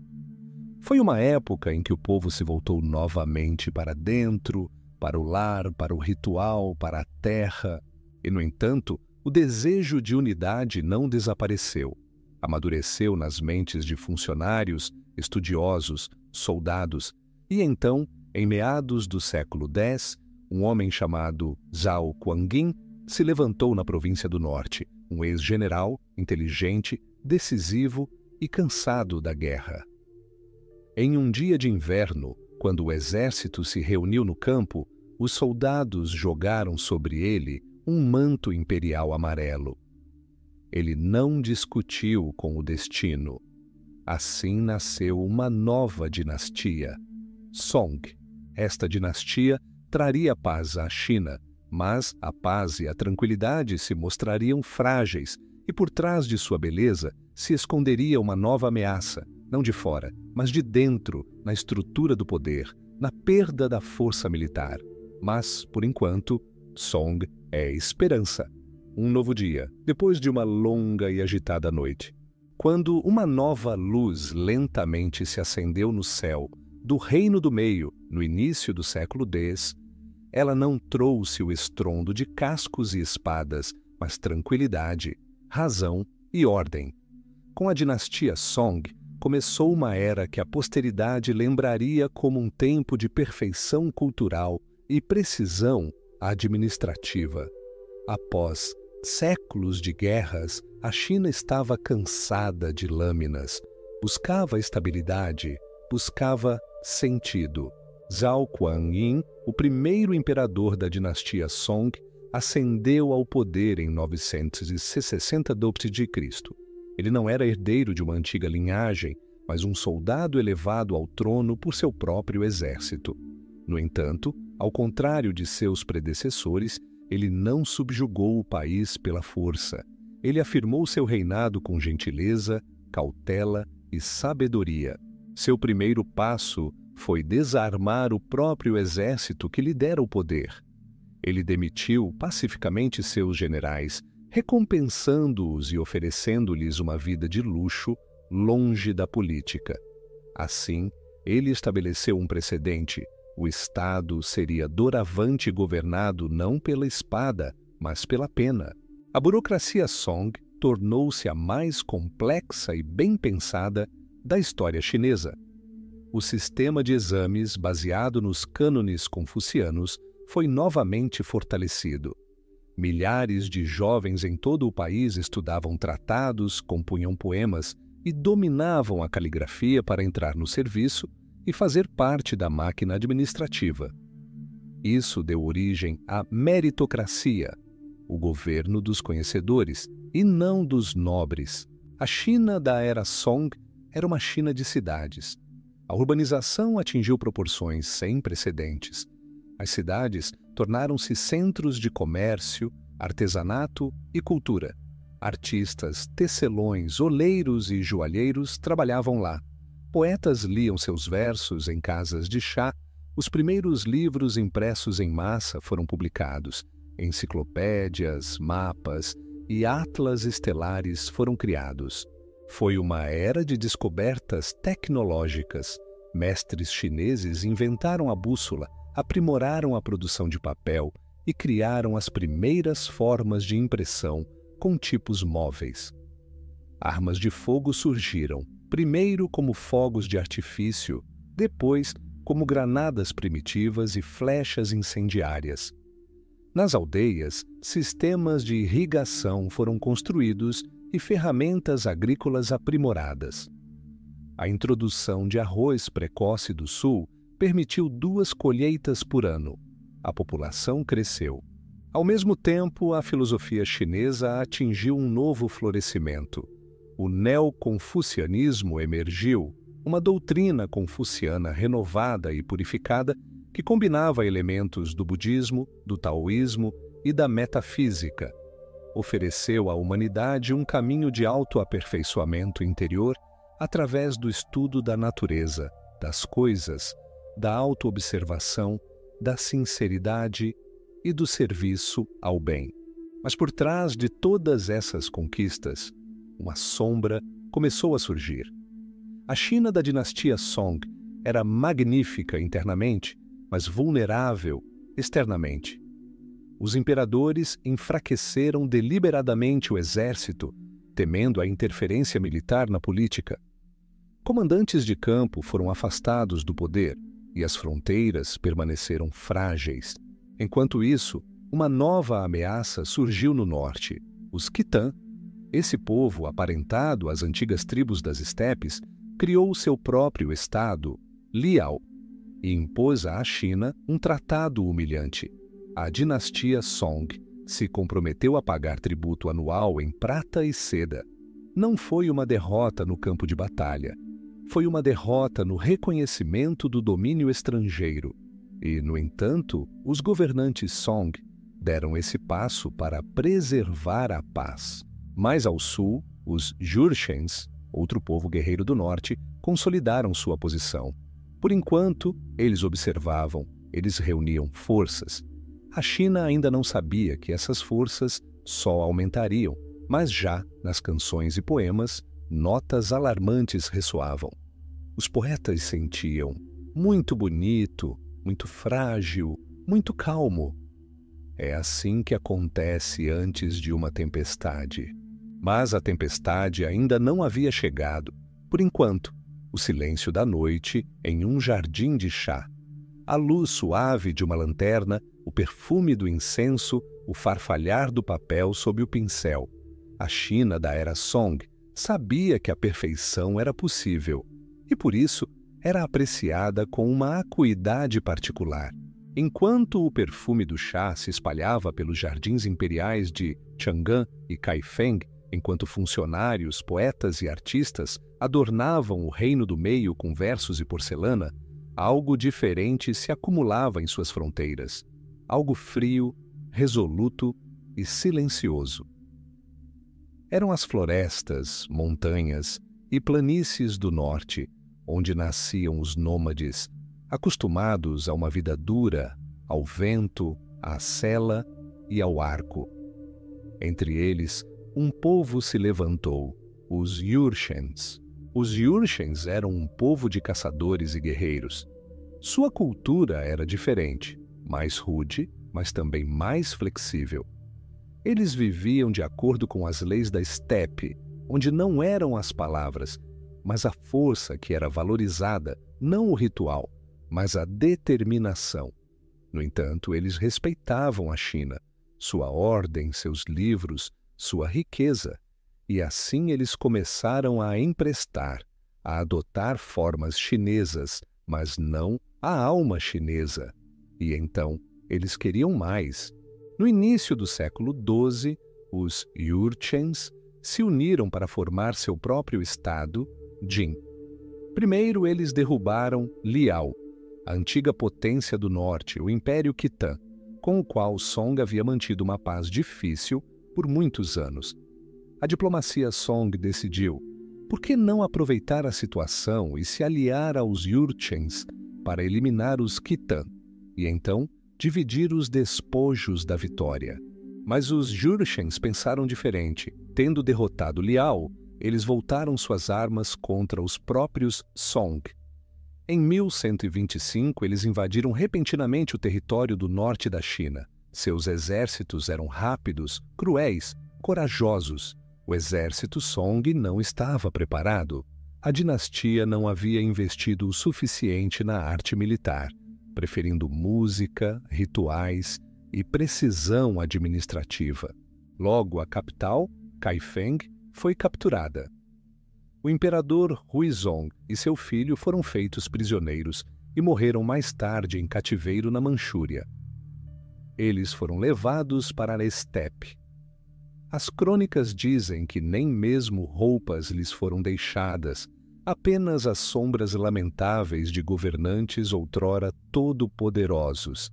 Foi uma época em que o povo se voltou novamente para dentro, para o lar, para o ritual, para a terra. E, no entanto, o desejo de unidade não desapareceu. Amadureceu nas mentes de funcionários, estudiosos, soldados. E então, em meados do século X, um homem chamado Zhao Guanyin se levantou na província do norte, um ex-general, inteligente, decisivo e cansado da guerra. Em um dia de inverno, quando o exército se reuniu no campo, os soldados jogaram sobre ele um manto imperial amarelo. Ele não discutiu com o destino. Assim nasceu uma nova dinastia, Song. Esta dinastia traria paz à China, mas a paz e a tranquilidade se mostrariam frágeis e por trás de sua beleza se esconderia uma nova ameaça, não de fora, mas de dentro, na estrutura do poder, na perda da força militar. Mas, por enquanto, Song é esperança. Um novo dia, depois de uma longa e agitada noite. Quando uma nova luz lentamente se acendeu no céu do Reino do Meio, no início do século X, ela não trouxe o estrondo de cascos e espadas, mas tranquilidade, razão e ordem. Com a dinastia Song, começou uma era que a posteridade lembraria como um tempo de perfeição cultural e precisão administrativa. Após séculos de guerras, a China estava cansada de lâminas, buscava estabilidade, buscava sentido. Zhao Guanyin, o primeiro imperador da dinastia Song, ascendeu ao poder em 960 d.C. Ele não era herdeiro de uma antiga linhagem, mas um soldado elevado ao trono por seu próprio exército. No entanto, ao contrário de seus predecessores, ele não subjugou o país pela força. ele afirmou seu reinado com gentileza, cautela e sabedoria. Seu primeiro passo foi desarmar o próprio exército que lhe dera o poder. Ele demitiu pacificamente seus generais, recompensando-os e oferecendo-lhes uma vida de luxo longe da política. Assim, ele estabeleceu um precedente: o Estado seria doravante governado não pela espada, mas pela pena. A burocracia Song tornou-se a mais complexa e bem pensada da história chinesa. O sistema de exames, baseado nos cânones confucianos, foi novamente fortalecido. Milhares de jovens em todo o país estudavam tratados, compunham poemas e dominavam a caligrafia para entrar no serviço e fazer parte da máquina administrativa. Isso deu origem à meritocracia, o governo dos conhecedores e não dos nobres. A China da era Song era uma China de cidades. A urbanização atingiu proporções sem precedentes. As cidades tornaram-se centros de comércio, artesanato e cultura. Artistas, tecelões, oleiros e joalheiros trabalhavam lá. Poetas liam seus versos em casas de chá. Os primeiros livros impressos em massa foram publicados. Enciclopédias, mapas e atlas estelares foram criados. Foi uma era de descobertas tecnológicas. Mestres chineses inventaram a bússola, aprimoraram a produção de papel e criaram as primeiras formas de impressão com tipos móveis. Armas de fogo surgiram, primeiro como fogos de artifício, depois como granadas primitivas e flechas incendiárias. Nas aldeias, sistemas de irrigação foram construídos e ferramentas agrícolas aprimoradas. A introdução de arroz precoce do sul permitiu 2 colheitas por ano. A população cresceu. Ao mesmo tempo, a filosofia chinesa atingiu um novo florescimento. O neoconfucianismo emergiu, uma doutrina confuciana renovada e purificada que combinava elementos do budismo, do taoísmo e da metafísica. Ofereceu à humanidade um caminho de autoaperfeiçoamento interior através do estudo da natureza, das coisas, da autoobservação, da sinceridade e do serviço ao bem. Mas por trás de todas essas conquistas, uma sombra começou a surgir. A China da dinastia Song era magnífica internamente, mas vulnerável externamente. Os imperadores enfraqueceram deliberadamente o exército, temendo a interferência militar na política. Comandantes de campo foram afastados do poder e as fronteiras permaneceram frágeis. Enquanto isso, uma nova ameaça surgiu no norte, os Khitan. Esse povo, aparentado às antigas tribos das estepes, criou seu próprio estado, Liao, e impôs à China um tratado humilhante. A dinastia Song se comprometeu a pagar tributo anual em prata e seda. Não foi uma derrota no campo de batalha. Foi uma derrota no reconhecimento do domínio estrangeiro. E, no entanto, os governantes Song deram esse passo para preservar a paz. Mais ao sul, os Jurchens, outro povo guerreiro do norte, consolidaram sua posição. Por enquanto, eles observavam, eles reuniam forças. A China ainda não sabia que essas forças só aumentariam, mas já, nas canções e poemas, notas alarmantes ressoavam. Os poetas sentiam: muito bonito, muito frágil, muito calmo. É assim que acontece antes de uma tempestade. Mas a tempestade ainda não havia chegado. Por enquanto, o silêncio da noite em um jardim de chá. A luz suave de uma lanterna, o perfume do incenso, o farfalhar do papel sob o pincel. A China da era Song sabia que a perfeição era possível e, por isso, era apreciada com uma acuidade particular. Enquanto o perfume do chá se espalhava pelos jardins imperiais de Chang'an e Kaifeng, enquanto funcionários, poetas e artistas adornavam o reino do meio com versos e porcelana, algo diferente se acumulava em suas fronteiras. Algo frio, resoluto e silencioso. Eram as florestas, montanhas e planícies do norte, onde nasciam os nômades, acostumados a uma vida dura, ao vento, à sela e ao arco. Entre eles, um povo se levantou, os Jurchens. Os Jurchens eram um povo de caçadores e guerreiros. Sua cultura era diferente, mais rude, mas também mais flexível. Eles viviam de acordo com as leis da estepe, onde não eram as palavras, mas a força que era valorizada, não o ritual, mas a determinação. No entanto, eles respeitavam a China, sua ordem, seus livros, sua riqueza, e assim eles começaram a emprestar, a adotar formas chinesas, mas não a alma chinesa. E então, eles queriam mais. No início do século XII, os Jurchens se uniram para formar seu próprio estado, Jin. Primeiro, eles derrubaram Liao, a antiga potência do norte, o Império Khitan, com o qual Song havia mantido uma paz difícil por muitos anos. A diplomacia Song decidiu, por que não aproveitar a situação e se aliar aos Jurchens para eliminar os Khitan e então dividir os despojos da vitória? Mas os Jurchens pensaram diferente. Tendo derrotado Liao, eles voltaram suas armas contra os próprios Song. Em 1125, eles invadiram repentinamente o território do norte da China. Seus exércitos eram rápidos, cruéis, corajosos. O exército Song não estava preparado. A dinastia não havia investido o suficiente na arte militar, preferindo música, rituais e precisão administrativa. Logo, a capital, Kaifeng, foi capturada. O imperador Huizong e seu filho foram feitos prisioneiros e morreram mais tarde em cativeiro na Manchúria. Eles foram levados para a estepe. As crônicas dizem que nem mesmo roupas lhes foram deixadas, apenas as sombras lamentáveis de governantes outrora todo-poderosos.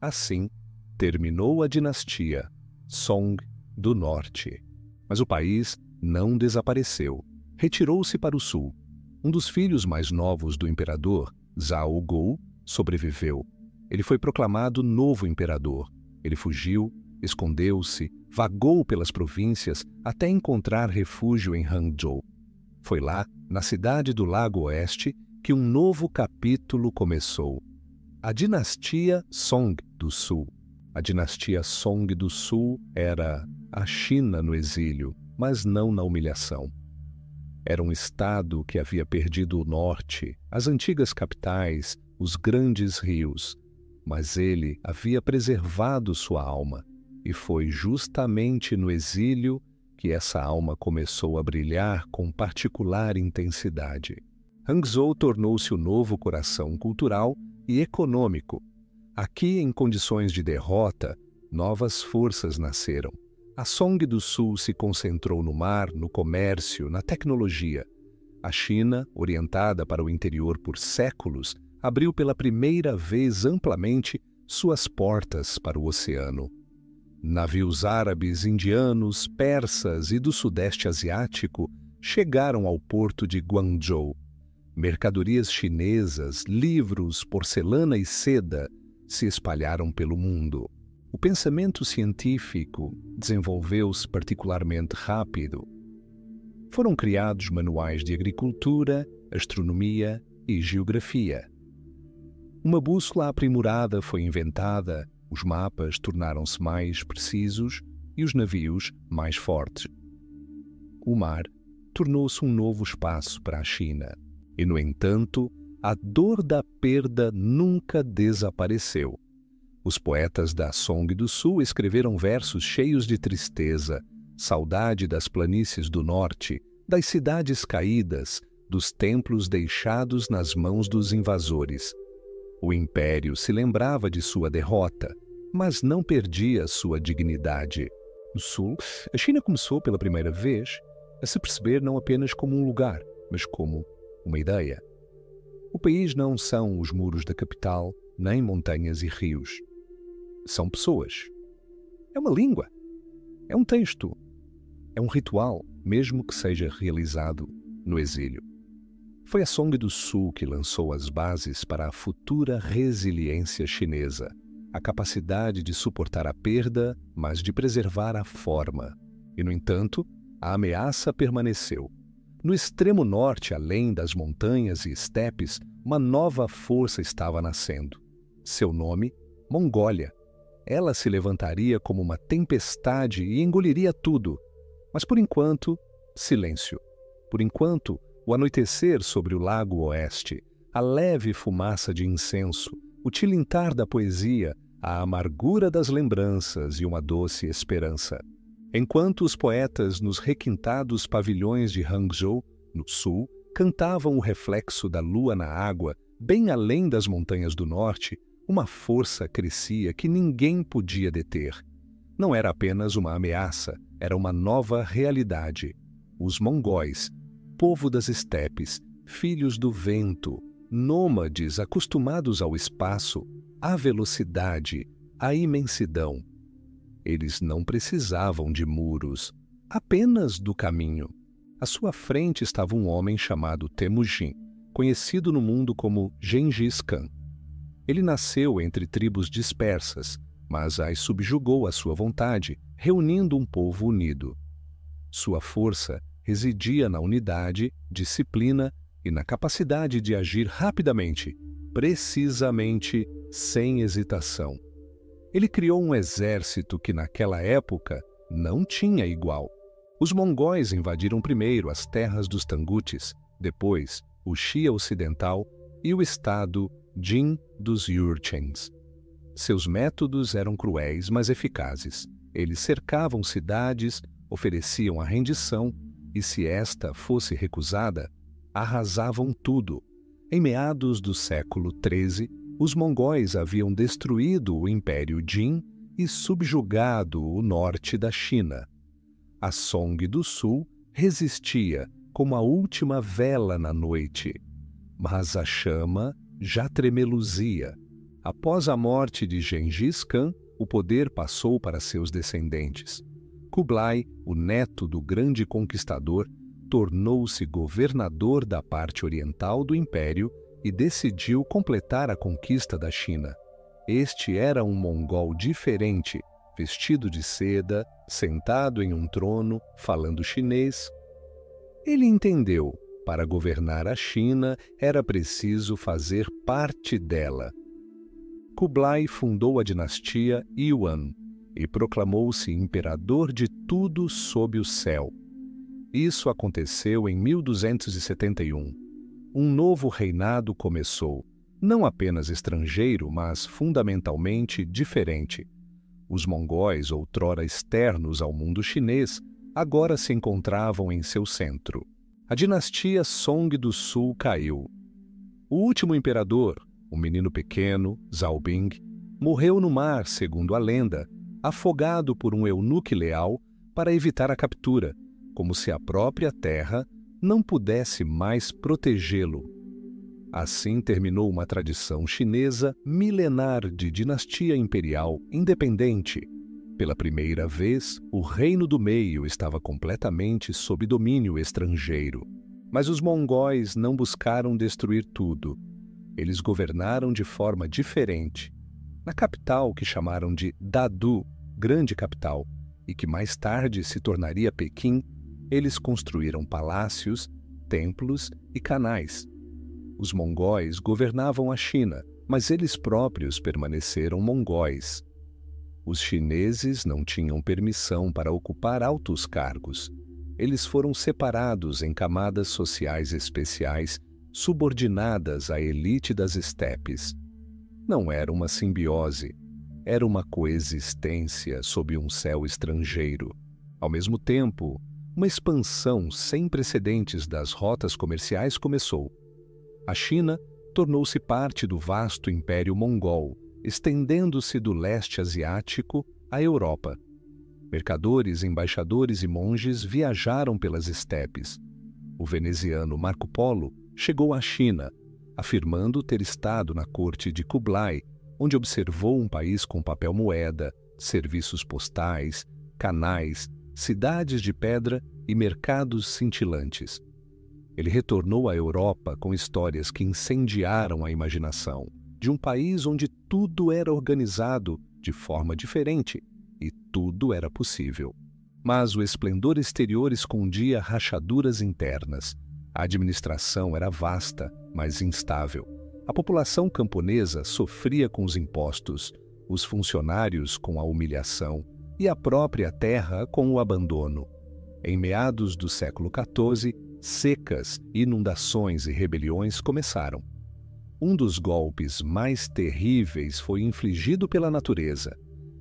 Assim, terminou a dinastia Song do Norte. Mas o país não desapareceu. Retirou-se para o sul. Um dos filhos mais novos do imperador, Zhao Gou, sobreviveu. Ele foi proclamado novo imperador. Ele fugiu, escondeu-se, vagou pelas províncias até encontrar refúgio em Hangzhou. Foi lá, na cidade do Lago Oeste, que um novo capítulo começou. A dinastia Song do Sul. A dinastia Song do Sul era a China no exílio, mas não na humilhação. Era um estado que havia perdido o norte, as antigas capitais, os grandes rios, mas ele havia preservado sua alma, e foi justamente no exílio que essa alma começou a brilhar com particular intensidade. Hangzhou tornou-se o novo coração cultural e econômico. Aqui, em condições de derrota, novas forças nasceram. A Song do Sul se concentrou no mar, no comércio, na tecnologia. A China, orientada para o interior por séculos, abriu pela primeira vez amplamente suas portas para o oceano. Navios árabes, indianos, persas e do Sudeste Asiático chegaram ao porto de Guangzhou. Mercadorias chinesas, livros, porcelana e seda se espalharam pelo mundo. O pensamento científico desenvolveu-se particularmente rápido. Foram criados manuais de agricultura, astronomia e geografia. Uma bússola aprimorada foi inventada, os mapas tornaram-se mais precisos e os navios mais fortes. O mar tornou-se um novo espaço para a China. E, no entanto, a dor da perda nunca desapareceu. Os poetas da Song do Sul escreveram versos cheios de tristeza, saudade das planícies do norte, das cidades caídas, dos templos deixados nas mãos dos invasores. O império se lembrava de sua derrota, mas não perdia sua dignidade. No sul, a China começou pela primeira vez a se perceber não apenas como um lugar, mas como uma ideia. O país não são os muros da capital, nem montanhas e rios. São pessoas. É uma língua. É um texto. É um ritual, mesmo que seja realizado no exílio. Foi a Song do Sul que lançou as bases para a futura resiliência chinesa, a capacidade de suportar a perda, mas de preservar a forma. E, no entanto, a ameaça permaneceu. No extremo norte, além das montanhas e estepes, uma nova força estava nascendo. Seu nome, Mongólia. Ela se levantaria como uma tempestade e engoliria tudo. Mas, por enquanto, silêncio. Por enquanto, o anoitecer sobre o lago oeste, a leve fumaça de incenso, o tilintar da poesia, a amargura das lembranças e uma doce esperança. Enquanto os poetas nos requintados pavilhões de Hangzhou, no sul, cantavam o reflexo da lua na água, bem além das montanhas do norte, uma força crescia que ninguém podia deter. Não era apenas uma ameaça, era uma nova realidade. Os mongóis, povo das estepes, filhos do vento, nômades acostumados ao espaço, à velocidade, à imensidão. Eles não precisavam de muros, apenas do caminho. À sua frente estava um homem chamado Temujin, conhecido no mundo como Gengis Khan. Ele nasceu entre tribos dispersas, mas as subjugou à sua vontade, reunindo um povo unido. Sua força residia na unidade, disciplina e na capacidade de agir rapidamente, precisamente, sem hesitação. Ele criou um exército que naquela época não tinha igual. Os mongóis invadiram primeiro as terras dos Tangutis, depois o Xia Ocidental e o estado Jin dos Jurchens. Seus métodos eram cruéis, mas eficazes. Eles cercavam cidades, ofereciam a rendição e, se esta fosse recusada, arrasavam tudo. Em meados do século XIII, os mongóis haviam destruído o Império Jin e subjugado o norte da China. A Song do Sul resistia como a última vela na noite, mas a chama já tremeluzia. Após a morte de Gengis Khan, o poder passou para seus descendentes. Kublai, o neto do grande conquistador, tornou-se governador da parte oriental do império e decidiu completar a conquista da China. Este era um mongol diferente, vestido de seda, sentado em um trono, falando chinês. Ele entendeu, para governar a China era preciso fazer parte dela. Kublai fundou a dinastia Yuan e proclamou-se imperador de tudo sob o céu. Isso aconteceu em 1271. Um novo reinado começou, não apenas estrangeiro, mas fundamentalmente diferente. Os mongóis, outrora externos ao mundo chinês, agora se encontravam em seu centro. A dinastia Song do Sul caiu. O último imperador, um menino pequeno, Zhao Bing, morreu no mar, segundo a lenda, afogado por um eunuque leal para evitar a captura, como se a própria terra não pudesse mais protegê-lo. Assim terminou uma tradição chinesa milenar de dinastia imperial independente. Pela primeira vez, o Reino do Meio estava completamente sob domínio estrangeiro. Mas os mongóis não buscaram destruir tudo. Eles governaram de forma diferente. Na capital, que chamaram de Dadu, grande capital, e que mais tarde se tornaria Pequim, eles construíram palácios, templos e canais. Os mongóis governavam a China, mas eles próprios permaneceram mongóis. Os chineses não tinham permissão para ocupar altos cargos. Eles foram separados em camadas sociais especiais, subordinadas à elite das estepes. Não era uma simbiose, era uma coexistência sob um céu estrangeiro. Ao mesmo tempo, uma expansão sem precedentes das rotas comerciais começou. A China tornou-se parte do vasto Império Mongol, estendendo-se do leste asiático à Europa. Mercadores, embaixadores e monges viajaram pelas estepes. O veneziano Marco Polo chegou à China, afirmando ter estado na corte de Kublai, onde observou um país com papel-moeda, serviços postais, canais cidades de pedra e mercados cintilantes. Ele retornou à Europa com histórias que incendiaram a imaginação, de um país onde tudo era organizado de forma diferente e tudo era possível. Mas o esplendor exterior escondia rachaduras internas. A administração era vasta, mas instável. A população camponesa sofria com os impostos, os funcionários com a humilhação e a própria terra com o abandono. Em meados do século XIV, secas, inundações e rebeliões começaram. Um dos golpes mais terríveis foi infligido pela natureza.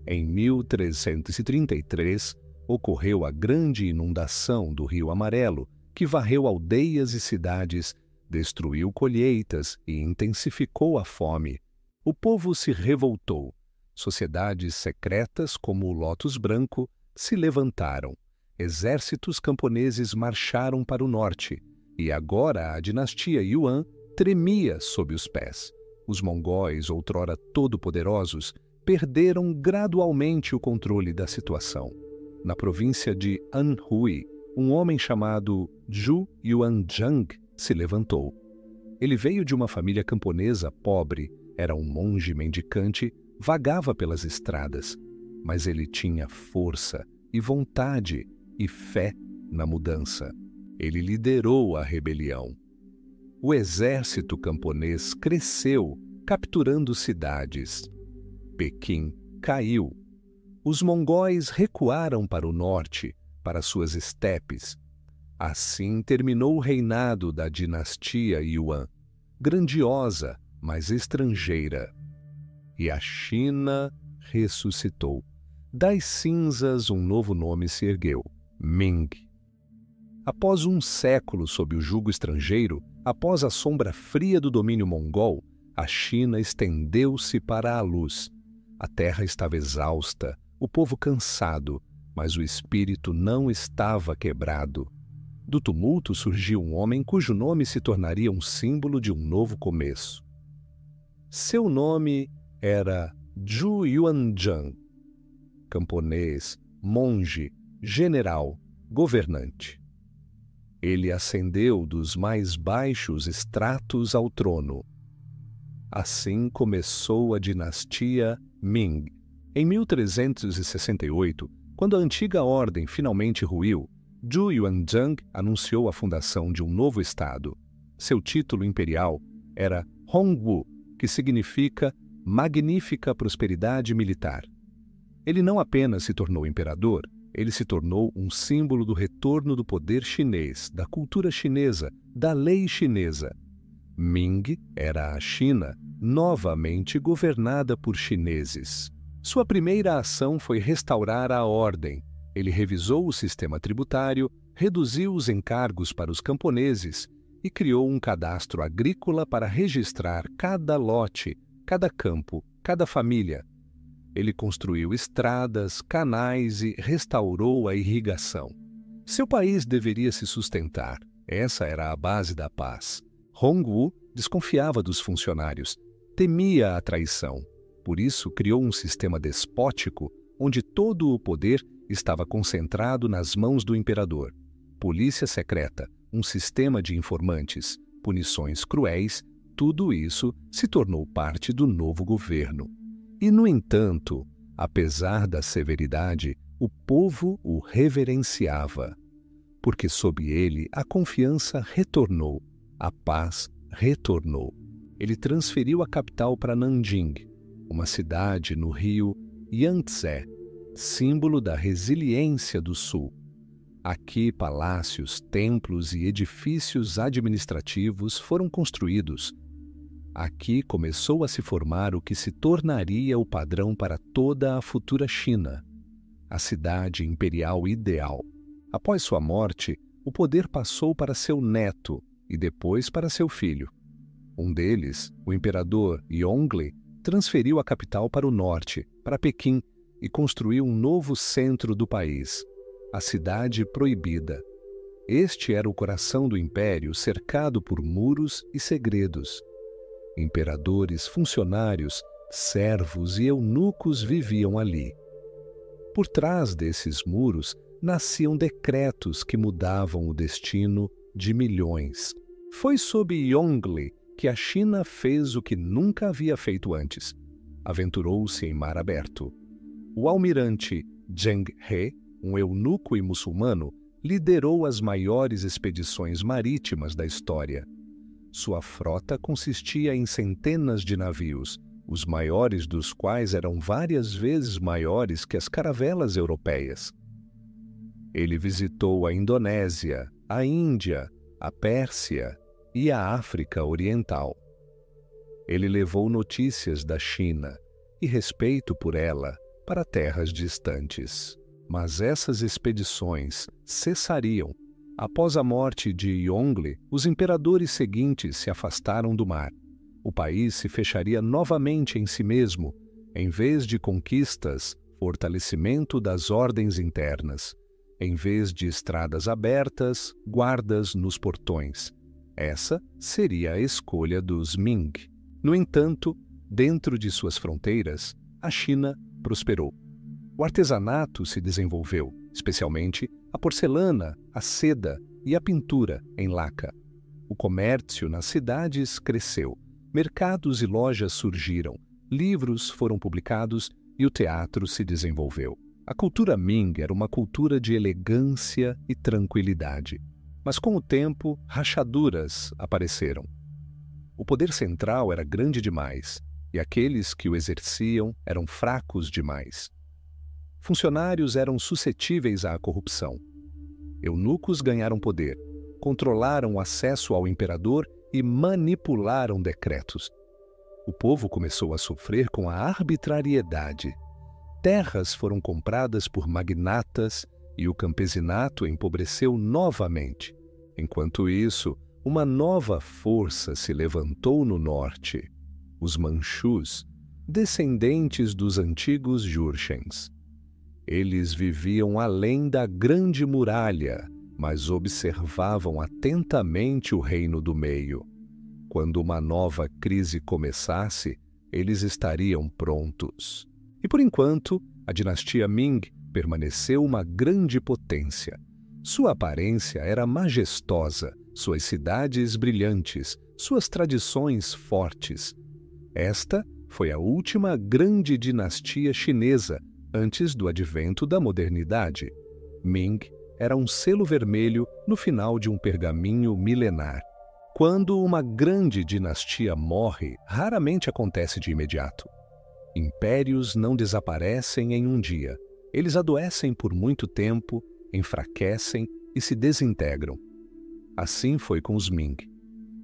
Em 1333, ocorreu a grande inundação do Rio Amarelo, que varreu aldeias e cidades, destruiu colheitas e intensificou a fome. O povo se revoltou. Sociedades secretas, como o Lótus Branco, se levantaram. Exércitos camponeses marcharam para o norte, e agora a dinastia Yuan tremia sob os pés. Os mongóis, outrora todo-poderosos, perderam gradualmente o controle da situação. Na província de Anhui, um homem chamado Zhu Yuanzhang se levantou. Ele veio de uma família camponesa pobre, era um monge mendicante, vagava pelas estradas, mas ele tinha força e vontade e fé na mudança. Ele liderou a rebelião. O exército camponês cresceu, capturando cidades. Pequim caiu. Os mongóis recuaram para o norte, para suas estepes. Assim terminou o reinado da dinastia Yuan, grandiosa, mas estrangeira. E a China ressuscitou. Das cinzas um novo nome se ergueu, Ming. Após um século sob o jugo estrangeiro, após a sombra fria do domínio mongol, a China estendeu-se para a luz. A terra estava exausta, o povo cansado, mas o espírito não estava quebrado. Do tumulto surgiu um homem cujo nome se tornaria um símbolo de um novo começo. Seu nome era Zhu Yuanzhang, camponês, monge, general, governante. Ele ascendeu dos mais baixos estratos ao trono. Assim começou a dinastia Ming. Em 1368, quando a antiga ordem finalmente ruiu, Zhu Yuanzhang anunciou a fundação de um novo estado. Seu título imperial era Hongwu, que significa magnífica prosperidade militar. Ele não apenas se tornou imperador, ele se tornou um símbolo do retorno do poder chinês, da cultura chinesa, da lei chinesa. Ming era a China, novamente governada por chineses. Sua primeira ação foi restaurar a ordem. Ele revisou o sistema tributário, reduziu os encargos para os camponeses e criou um cadastro agrícola para registrar cada lote, cada campo, cada família. Ele construiu estradas, canais e restaurou a irrigação. Seu país deveria se sustentar. Essa era a base da paz. Hongwu desconfiava dos funcionários, temia a traição. Por isso, criou um sistema despótico onde todo o poder estava concentrado nas mãos do imperador. Polícia secreta, um sistema de informantes, punições cruéis, tudo isso se tornou parte do novo governo. E, no entanto, apesar da severidade, o povo o reverenciava, porque sob ele a confiança retornou, a paz retornou. Ele transferiu a capital para Nanjing, uma cidade no rio Yangtze, símbolo da resiliência do sul. Aqui palácios, templos e edifícios administrativos foram construídos. Aqui começou a se formar o que se tornaria o padrão para toda a futura China, a cidade imperial ideal. Após sua morte, o poder passou para seu neto e depois para seu filho. Um deles, o imperador Yongle, transferiu a capital para o norte, para Pequim, e construiu um novo centro do país, a Cidade Proibida. Este era o coração do império, cercado por muros e segredos. Imperadores, funcionários, servos e eunucos viviam ali. Por trás desses muros nasciam decretos que mudavam o destino de milhões. Foi sob Yongle que a China fez o que nunca havia feito antes. Aventurou-se em mar aberto. O almirante Zheng He, um eunuco e muçulmano, liderou as maiores expedições marítimas da história. Sua frota consistia em centenas de navios, os maiores dos quais eram várias vezes maiores que as caravelas europeias. Ele visitou a Indonésia, a Índia, a Pérsia e a África Oriental. Ele levou notícias da China e respeito por ela para terras distantes. Mas essas expedições cessariam. Após a morte de Yongle, os imperadores seguintes se afastaram do mar. O país se fecharia novamente em si mesmo, em vez de conquistas, fortalecimento das ordens internas. Em vez de estradas abertas, guardas nos portões. Essa seria a escolha dos Ming. No entanto, dentro de suas fronteiras, a China prosperou. O artesanato se desenvolveu, especialmente a porcelana, a seda e a pintura em laca. O comércio nas cidades cresceu, mercados e lojas surgiram, livros foram publicados e o teatro se desenvolveu. A cultura Ming era uma cultura de elegância e tranquilidade. Mas com o tempo, rachaduras apareceram. O poder central era grande demais, e aqueles que o exerciam eram fracos demais. Funcionários eram suscetíveis à corrupção. Eunucos ganharam poder, controlaram o acesso ao imperador e manipularam decretos. O povo começou a sofrer com a arbitrariedade. Terras foram compradas por magnatas e o campesinato empobreceu novamente. Enquanto isso, uma nova força se levantou no norte. Os Manchus, descendentes dos antigos Jurchens. Eles viviam além da Grande Muralha, mas observavam atentamente o Reino do Meio. Quando uma nova crise começasse, eles estariam prontos. E por enquanto, a dinastia Ming permaneceu uma grande potência. Sua aparência era majestosa, suas cidades brilhantes, suas tradições fortes. Esta foi a última grande dinastia chinesa antes do advento da modernidade. Ming era um selo vermelho no final de um pergaminho milenar. Quando uma grande dinastia morre, raramente acontece de imediato. Impérios não desaparecem em um dia. Eles adoecem por muito tempo, enfraquecem e se desintegram. Assim foi com os Ming.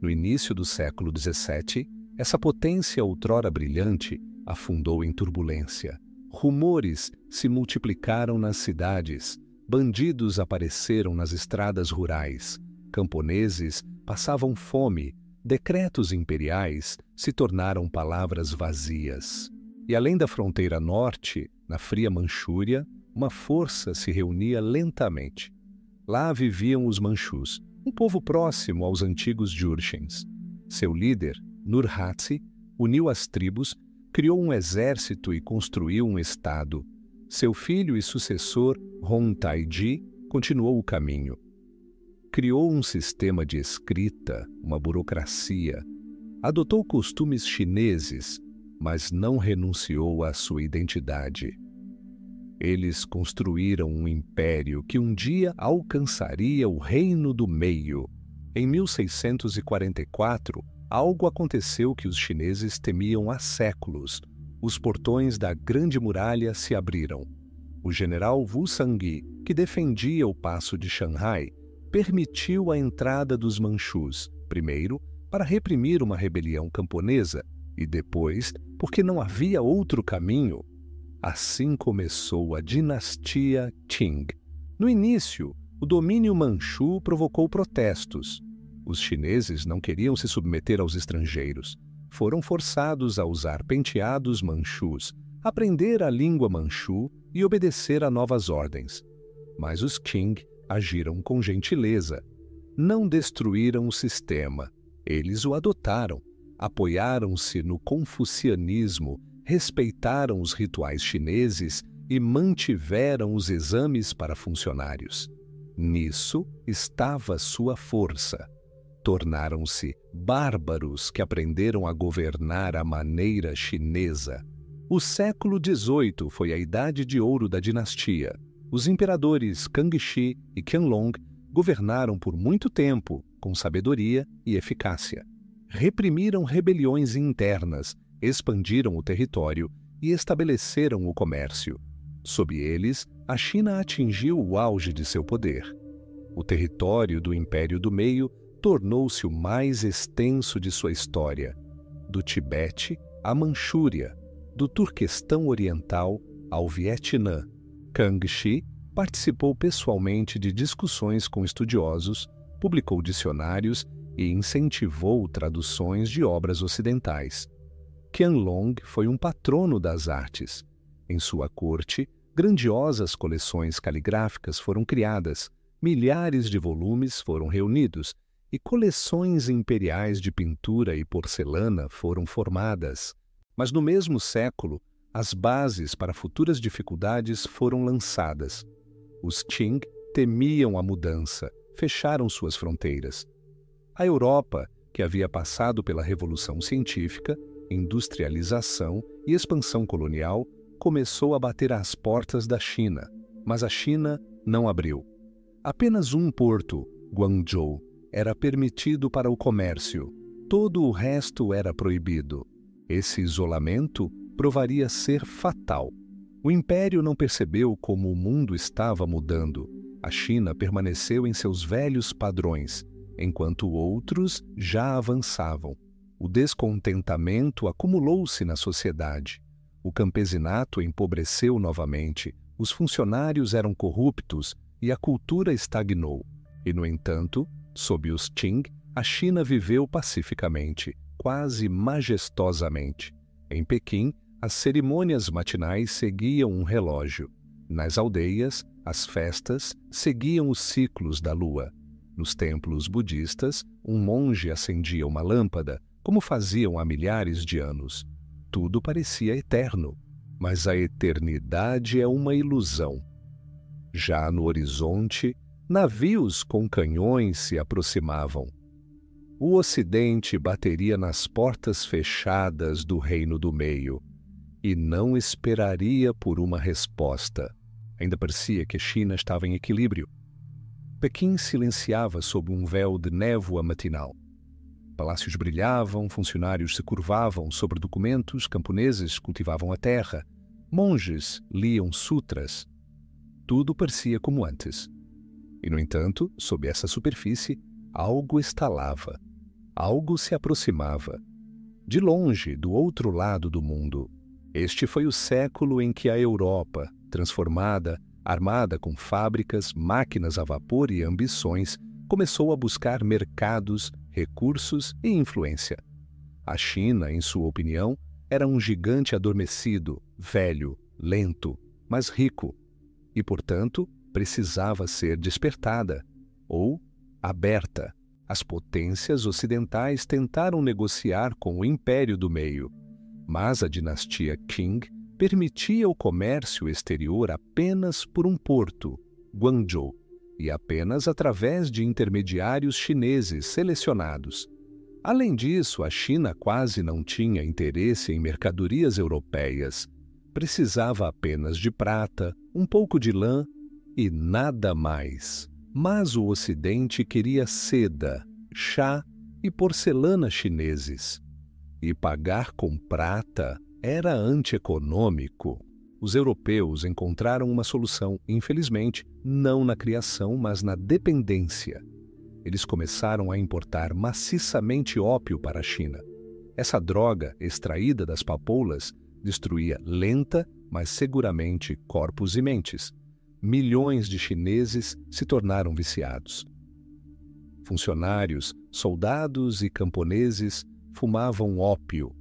No início do século XVII, essa potência outrora brilhante afundou em turbulência. Rumores se multiplicaram nas cidades, bandidos apareceram nas estradas rurais, camponeses passavam fome, decretos imperiais se tornaram palavras vazias. E além da fronteira norte, na fria Manchúria, uma força se reunia lentamente. Lá viviam os Manchus, um povo próximo aos antigos Jurchens. Seu líder, Nurhaci, uniu as tribos, criou um exército e construiu um estado. Seu filho e sucessor, Hong Taiji, continuou o caminho. Criou um sistema de escrita, uma burocracia. Adotou costumes chineses, mas não renunciou à sua identidade. Eles construíram um império que um dia alcançaria o Reino do Meio. Em 1644, algo aconteceu que os chineses temiam há séculos. Os portões da Grande Muralha se abriram. O general Wu Sangui, que defendia o Paço de Xangai, permitiu a entrada dos Manchus, primeiro para reprimir uma rebelião camponesa e depois porque não havia outro caminho. Assim começou a dinastia Qing. No início, o domínio manchu provocou protestos. Os chineses não queriam se submeter aos estrangeiros. Foram forçados a usar penteados manchus, aprender a língua manchu e obedecer a novas ordens. Mas os Qing agiram com gentileza. Não destruíram o sistema. Eles o adotaram. Apoiaram-se no confucianismo, respeitaram os rituais chineses e mantiveram os exames para funcionários. Nisso estava sua força. Tornaram-se bárbaros que aprenderam a governar à maneira chinesa. O século XVIII foi a idade de ouro da dinastia. Os imperadores Kangxi e Qianlong governaram por muito tempo, com sabedoria e eficácia. Reprimiram rebeliões internas, expandiram o território e estabeleceram o comércio. Sob eles, a China atingiu o auge de seu poder. O território do Império do Meio tornou-se o mais extenso de sua história, do Tibete à Manchúria, do Turquestão Oriental ao Vietnã. Kangxi participou pessoalmente de discussões com estudiosos, publicou dicionários e incentivou traduções de obras ocidentais. Qianlong foi um patrono das artes. Em sua corte, grandiosas coleções caligráficas foram criadas, milhares de volumes foram reunidos e coleções imperiais de pintura e porcelana foram formadas. Mas no mesmo século, as bases para futuras dificuldades foram lançadas. Os Qing temiam a mudança, fecharam suas fronteiras. A Europa, que havia passado pela Revolução Científica, industrialização e expansão colonial, começou a bater às portas da China, mas a China não abriu. Apenas um porto, Guangzhou, era permitido para o comércio. Todo o resto era proibido. Esse isolamento provaria ser fatal. O império não percebeu como o mundo estava mudando. A China permaneceu em seus velhos padrões, enquanto outros já avançavam. O descontentamento acumulou-se na sociedade. O campesinato empobreceu novamente, os funcionários eram corruptos e a cultura estagnou. E, no entanto, sob os Qing, a China viveu pacificamente, quase majestosamente. Em Pequim, as cerimônias matinais seguiam um relógio. Nas aldeias, as festas seguiam os ciclos da lua. Nos templos budistas, um monge acendia uma lâmpada, como faziam há milhares de anos. Tudo parecia eterno, mas a eternidade é uma ilusão. Já no horizonte, navios com canhões se aproximavam. O Ocidente bateria nas portas fechadas do Reino do Meio e não esperaria por uma resposta. Ainda parecia que a China estava em equilíbrio. Pequim silenciava sob um véu de névoa matinal. Palácios brilhavam, funcionários se curvavam sobre documentos, camponeses cultivavam a terra, monges liam sutras. Tudo parecia como antes. E, no entanto, sob essa superfície, algo estalava. Algo se aproximava. De longe, do outro lado do mundo. Este foi o século em que a Europa, transformada, armada com fábricas, máquinas a vapor e ambições, começou a buscar mercados, recursos e influência. A China, em sua opinião, era um gigante adormecido, velho, lento, mas rico, e, portanto, precisava ser despertada, ou aberta. As potências ocidentais tentaram negociar com o Império do Meio, mas a dinastia Qing permitia o comércio exterior apenas por um porto, Guangzhou, e apenas através de intermediários chineses selecionados. Além disso, a China quase não tinha interesse em mercadorias europeias. Precisava apenas de prata, um pouco de lã e nada mais. Mas o Ocidente queria seda, chá e porcelana chineses. E pagar com prata era antieconômico. Os europeus encontraram uma solução, infelizmente, não na criação, mas na dependência. Eles começaram a importar maciçamente ópio para a China. Essa droga, extraída das papoulas, destruía lenta, mas seguramente corpos e mentes. Milhões de chineses se tornaram viciados. Funcionários, soldados e camponeses fumavam ópio.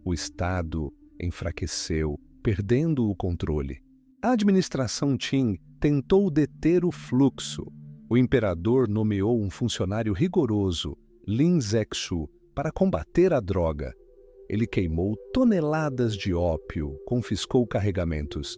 O Estado enfraqueceu, perdendo o controle. A administração Qing tentou deter o fluxo. O imperador nomeou um funcionário rigoroso, Lin Zexu, para combater a droga. Ele queimou toneladas de ópio, confiscou carregamentos.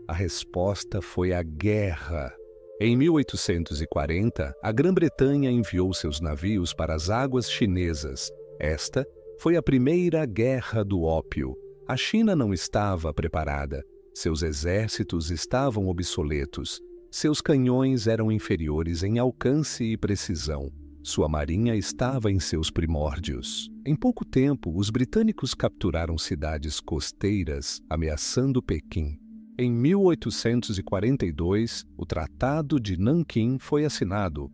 A resposta foi a guerra. Em 1840, a Grã-Bretanha enviou seus navios para as águas chinesas. Esta foi a primeira guerra do ópio. A China não estava preparada. Seus exércitos estavam obsoletos. Seus canhões eram inferiores em alcance e precisão. Sua marinha estava em seus primórdios. Em pouco tempo, os britânicos capturaram cidades costeiras, ameaçando Pequim. Em 1842, o Tratado de Nanquim foi assinado.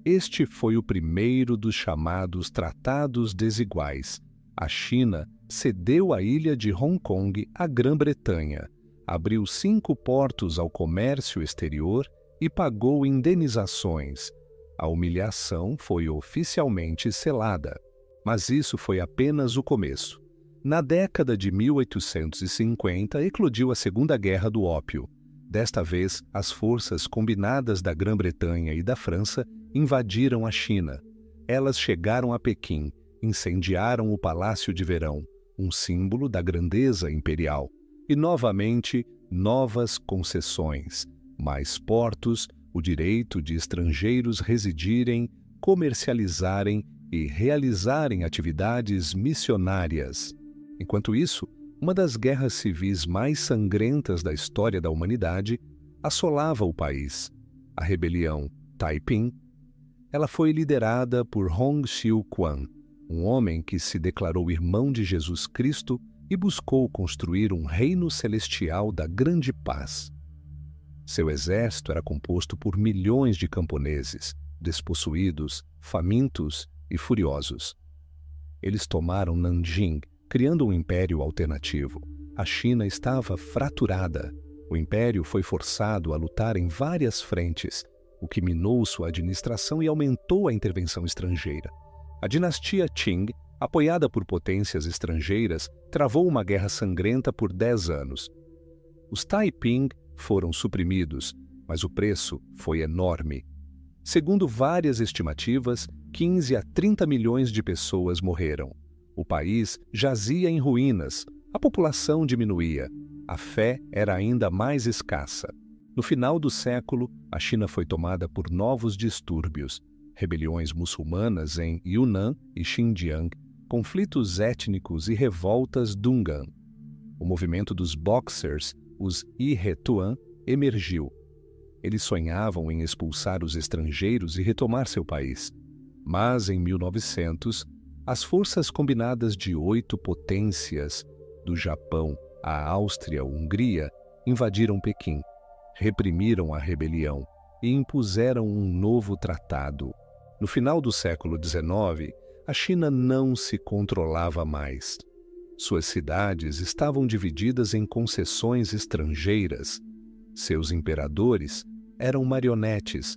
Este foi o primeiro dos chamados Tratados Desiguais. A China cedeu a ilha de Hong Kong à Grã-Bretanha, abriu 5 portos ao comércio exterior e pagou indenizações. A humilhação foi oficialmente selada. Mas isso foi apenas o começo. Na década de 1850, eclodiu a Segunda Guerra do Ópio. Desta vez, as forças combinadas da Grã-Bretanha e da França invadiram a China. Elas chegaram a Pequim, incendiaram o Palácio de Verão, um símbolo da grandeza imperial. E, novamente, novas concessões, mais portos, o direito de estrangeiros residirem, comercializarem e realizarem atividades missionárias. Enquanto isso, uma das guerras civis mais sangrentas da história da humanidade assolava o país, a rebelião Taiping. Ela foi liderada por Hong Xiuquan, um homem que se declarou irmão de Jesus Cristo e buscou construir um reino celestial da grande paz. Seu exército era composto por milhões de camponeses, despossuídos, famintos e furiosos. Eles tomaram Nanjing, criando um império alternativo. A China estava fraturada. O império foi forçado a lutar em várias frentes, o que minou sua administração e aumentou a intervenção estrangeira. A dinastia Qing, apoiada por potências estrangeiras, travou uma guerra sangrenta por 10 anos. Os Taiping foram suprimidos, mas o preço foi enorme. Segundo várias estimativas, 15 a 30 milhões de pessoas morreram. O país jazia em ruínas, a população diminuía, a fé era ainda mais escassa. No final do século, a China foi tomada por novos distúrbios, rebeliões muçulmanas em Yunnan e Xinjiang, conflitos étnicos e revoltas Dungan. O movimento dos Boxers, os Ihetuan, emergiu. Eles sonhavam em expulsar os estrangeiros e retomar seu país. Mas, em 1900, as forças combinadas de 8 potências, do Japão à Áustria-Hungria, invadiram Pequim, reprimiram a rebelião e impuseram um novo tratado. No final do século XIX, a China não se controlava mais. Suas cidades estavam divididas em concessões estrangeiras. Seus imperadores eram marionetes.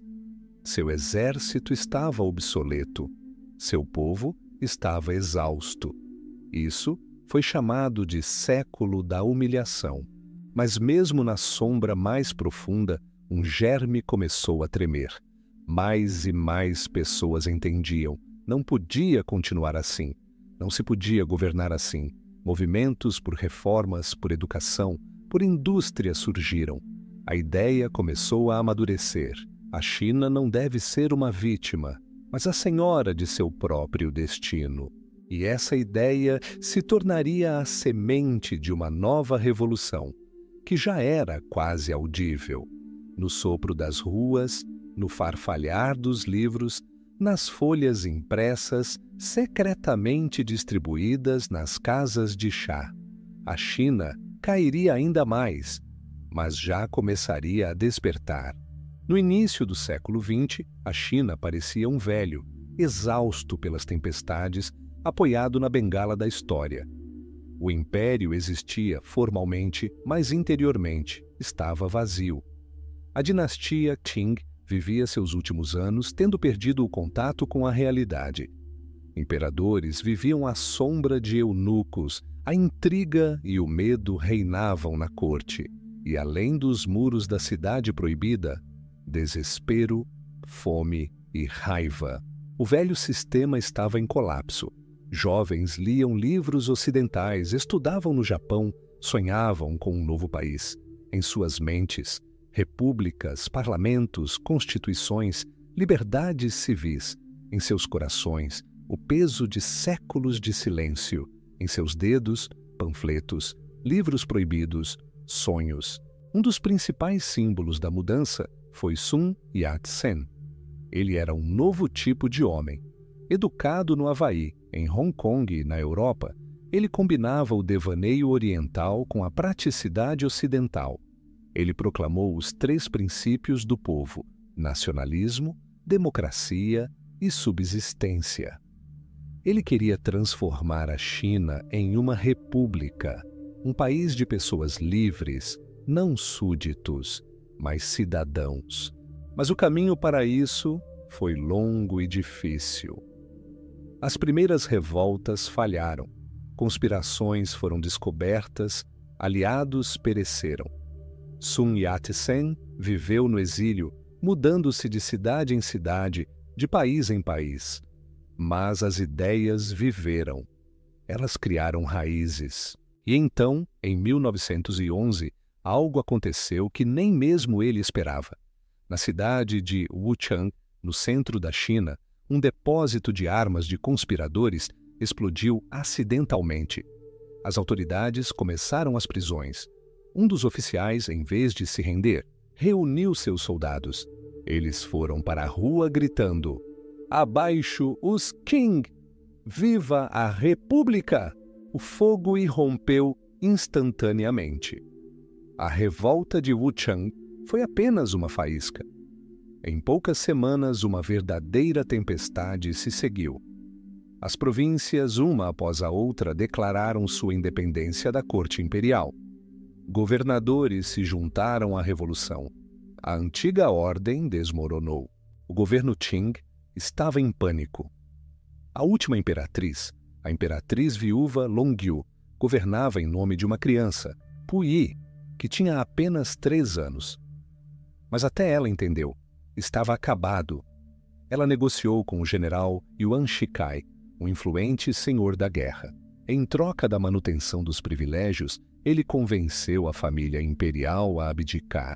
Seu exército estava obsoleto. Seu povo estava exausto. Isso foi chamado de século da humilhação. Mas mesmo na sombra mais profunda, um germe começou a tremer. Mais e mais pessoas entendiam. Não podia continuar assim. Não se podia governar assim. Movimentos por reformas, por educação, por indústria surgiram. A ideia começou a amadurecer. A China não deve ser uma vítima, mas a senhora de seu próprio destino. E essa ideia se tornaria a semente de uma nova revolução, que já era quase audível. No sopro das ruas, no farfalhar dos livros, nas folhas impressas, secretamente distribuídas nas casas de chá. A China cairia ainda mais, mas já começaria a despertar. No início do século XX, a China parecia um velho, exausto pelas tempestades, apoiado na bengala da história. O império existia formalmente, mas interiormente estava vazio. A dinastia Qing vivia seus últimos anos tendo perdido o contato com a realidade. Imperadores viviam à sombra de eunucos, a intriga e o medo reinavam na corte, e além dos muros da cidade proibida, desespero, fome e raiva. O velho sistema estava em colapso. Jovens liam livros ocidentais, estudavam no Japão, sonhavam com um novo país. em suas mentes, repúblicas, parlamentos, constituições, liberdades civis, em seus corações, o peso de séculos de silêncio, em seus dedos, panfletos, livros proibidos, sonhos. Um dos principais símbolos da mudança foi Sun Yat-sen. Ele era um novo tipo de homem. Educado no Havaí, em Hong Kong e na Europa, ele combinava o devaneio oriental com a praticidade ocidental. Ele proclamou os 3 princípios do povo: nacionalismo, democracia e subsistência. Ele queria transformar a China em uma república, um país de pessoas livres, não súditos, mas cidadãos. Mas o caminho para isso foi longo e difícil. As primeiras revoltas falharam, conspirações foram descobertas, aliados pereceram. Sun Yat-sen viveu no exílio, mudando-se de cidade em cidade, de país em país. Mas as ideias viveram. Elas criaram raízes. E então, em 1911, algo aconteceu que nem mesmo ele esperava. Na cidade de Wuchang, no centro da China, um depósito de armas de conspiradores explodiu acidentalmente. As autoridades começaram as prisões. Um dos oficiais, em vez de se render, reuniu seus soldados. Eles foram para a rua gritando: "Abaixo os Qing! Viva a República!" O fogo irrompeu instantaneamente. A revolta de Wuchang foi apenas uma faísca. Em poucas semanas, uma verdadeira tempestade se seguiu. As províncias, uma após a outra, declararam sua independência da corte imperial. Governadores se juntaram à revolução. A antiga ordem desmoronou. O governo Qing estava em pânico. A última imperatriz, a imperatriz viúva Longyu, governava em nome de uma criança, Puyi, que tinha apenas 3 anos. Mas até ela entendeu. Estava acabado. Ela negociou com o general Yuan Shikai, um influente senhor da guerra. Em troca da manutenção dos privilégios, ele convenceu a família imperial a abdicar.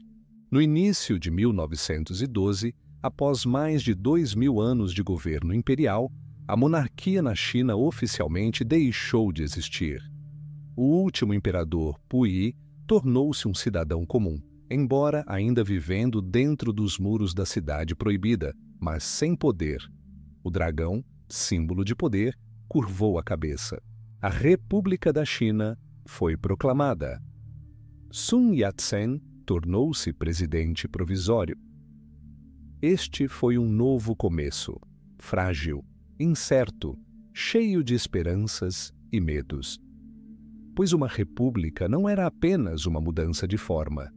No início de 1912, após mais de 2.000 anos de governo imperial, a monarquia na China oficialmente deixou de existir. O último imperador, Puyi, tornou-se um cidadão comum, embora ainda vivendo dentro dos muros da cidade proibida, mas sem poder. O dragão, símbolo de poder, curvou a cabeça. A República da China foi proclamada. Sun Yat-sen tornou-se presidente provisório. Este foi um novo começo, frágil, incerto, cheio de esperanças e medos. Pois uma república não era apenas uma mudança de forma.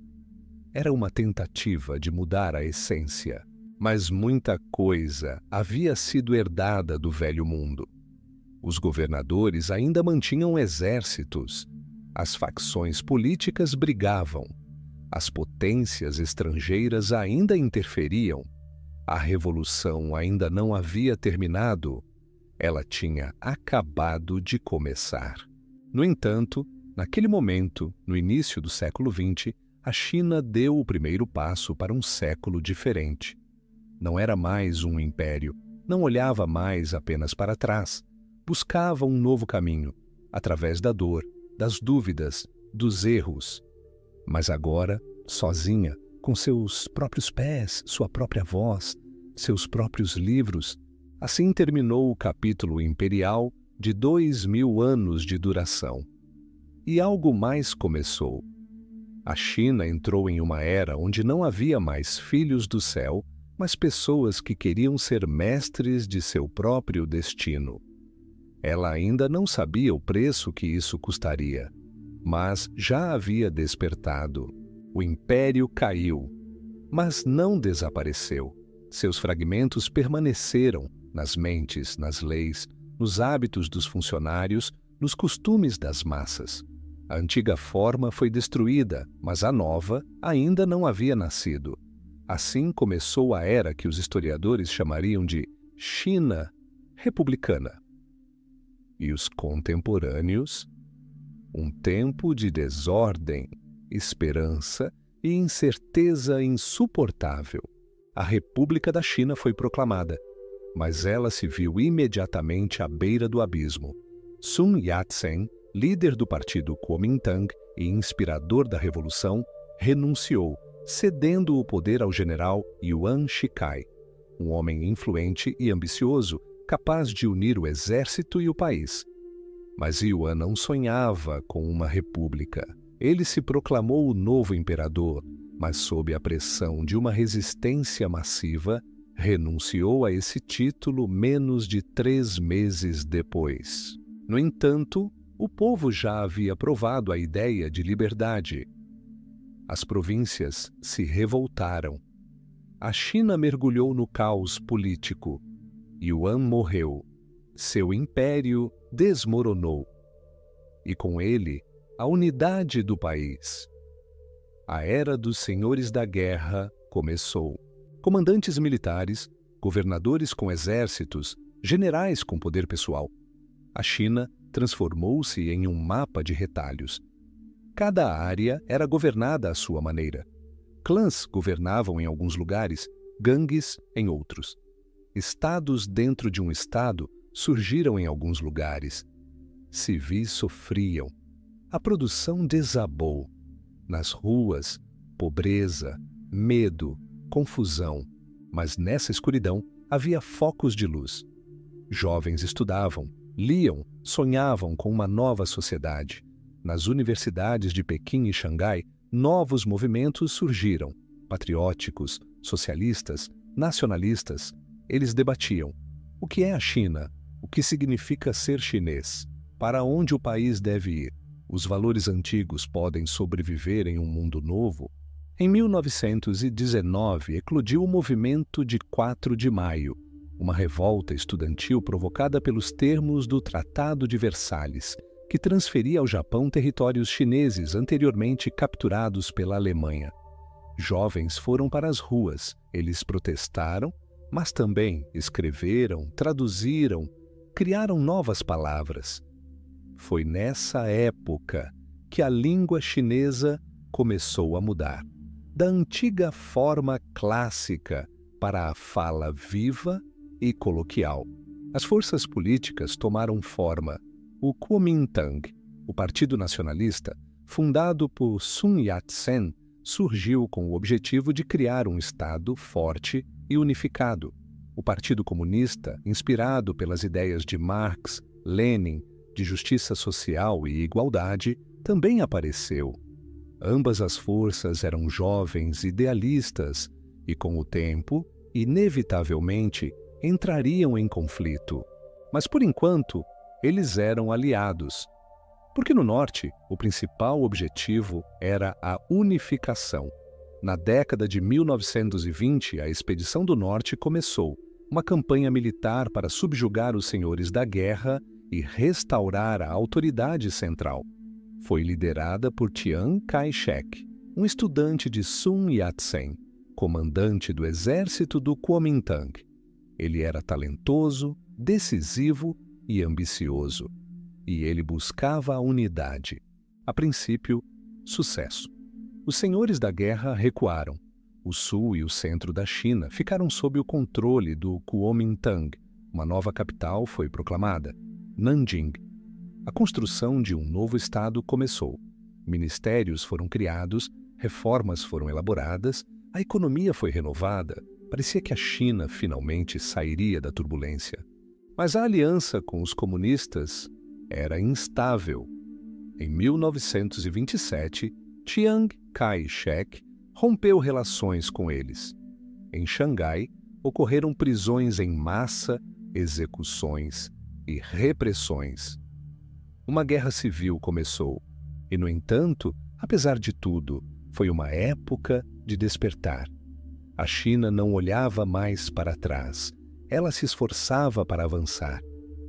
Era uma tentativa de mudar a essência. Mas muita coisa havia sido herdada do velho mundo. Os governadores ainda mantinham exércitos. As facções políticas brigavam. As potências estrangeiras ainda interferiam. A revolução ainda não havia terminado. Ela tinha acabado de começar. No entanto, naquele momento, no início do século XX, a China deu o primeiro passo para um século diferente. Não era mais um império, não olhava mais apenas para trás. Buscava um novo caminho, através da dor, das dúvidas, dos erros. Mas agora, sozinha, com seus próprios pés, sua própria voz, seus próprios livros, assim terminou o capítulo imperial de 2.000 anos de duração. E algo mais começou. A China entrou em uma era onde não havia mais filhos do céu, mas pessoas que queriam ser mestres de seu próprio destino. Ela ainda não sabia o preço que isso custaria, mas já havia despertado. O império caiu, mas não desapareceu. Seus fragmentos permaneceram nas mentes, nas leis, nos hábitos dos funcionários, nos costumes das massas. A antiga forma foi destruída, mas a nova ainda não havia nascido. Assim começou a era que os historiadores chamariam de China republicana. E os contemporâneos, um tempo de desordem esperança e incerteza insuportável. A República da China foi proclamada, mas ela se viu imediatamente à beira do abismo. Sun Yat-sen, líder do partido Kuomintang e inspirador da revolução, renunciou, cedendo o poder ao general Yuan Shikai, um homem influente e ambicioso, capaz de unir o exército e o país. Mas Yuan não sonhava com uma república. Ele se proclamou o novo imperador, mas sob a pressão de uma resistência massiva, renunciou a esse título menos de 3 meses depois. No entanto, o povo já havia aprovado a ideia de liberdade. As províncias se revoltaram. A China mergulhou no caos político. Yuan morreu. Seu império desmoronou. E com ele, a unidade do país. A era dos senhores da guerra começou. Comandantes militares, governadores com exércitos, generais com poder pessoal. A China transformou-se em um mapa de retalhos. Cada área era governada à sua maneira. Clãs governavam em alguns lugares, gangues em outros. Estados dentro de um estado surgiram em alguns lugares. Civis sofriam. A produção desabou. Nas ruas, pobreza, medo, confusão. Mas nessa escuridão havia focos de luz. Jovens estudavam, liam, sonhavam com uma nova sociedade. Nas universidades de Pequim e Xangai, novos movimentos surgiram. Patrióticos, socialistas, nacionalistas. Eles debatiam. O que é a China? O que significa ser chinês? Para onde o país deve ir? Os valores antigos podem sobreviver em um mundo novo? Em 1919, eclodiu o movimento de 4 de maio, uma revolta estudantil provocada pelos termos do Tratado de Versalhes, que transferia ao Japão territórios chineses anteriormente capturados pela Alemanha. Jovens foram para as ruas, eles protestaram, mas também escreveram, traduziram, criaram novas palavras. Foi nessa época que a língua chinesa começou a mudar, da antiga forma clássica para a fala viva e coloquial. As forças políticas tomaram forma. O Kuomintang, o Partido Nacionalista, fundado por Sun Yat-sen, surgiu com o objetivo de criar um Estado forte e unificado. O Partido Comunista, inspirado pelas ideias de Marx, Lenin, de justiça social e igualdade, também apareceu. Ambas as forças eram jovens idealistas e, com o tempo, inevitavelmente, entrariam em conflito. Mas, por enquanto, eles eram aliados. Porque no norte, o principal objetivo era a unificação. Na década de 1920, a Expedição do Norte começou, uma campanha militar para subjugar os senhores da guerra e restaurar a autoridade central. Foi liderada por Chiang Kai-shek, um estudante de Sun Yat-sen, comandante do exército do Kuomintang. Ele era talentoso, decisivo e ambicioso, e ele buscava a unidade. A princípio, sucesso. Os senhores da guerra recuaram. O sul e o centro da China ficaram sob o controle do Kuomintang. Uma nova capital foi proclamada, Nanjing. A construção de um novo estado começou. Ministérios foram criados, reformas foram elaboradas, a economia foi renovada. Parecia que a China finalmente sairia da turbulência. Mas a aliança com os comunistas era instável. Em 1927, Chiang Kai-shek rompeu relações com eles. Em Xangai, ocorreram prisões em massa, execuções e repressões. Uma guerra civil começou. E, no entanto, apesar de tudo, foi uma época de despertar. A China não olhava mais para trás. Ela se esforçava para avançar.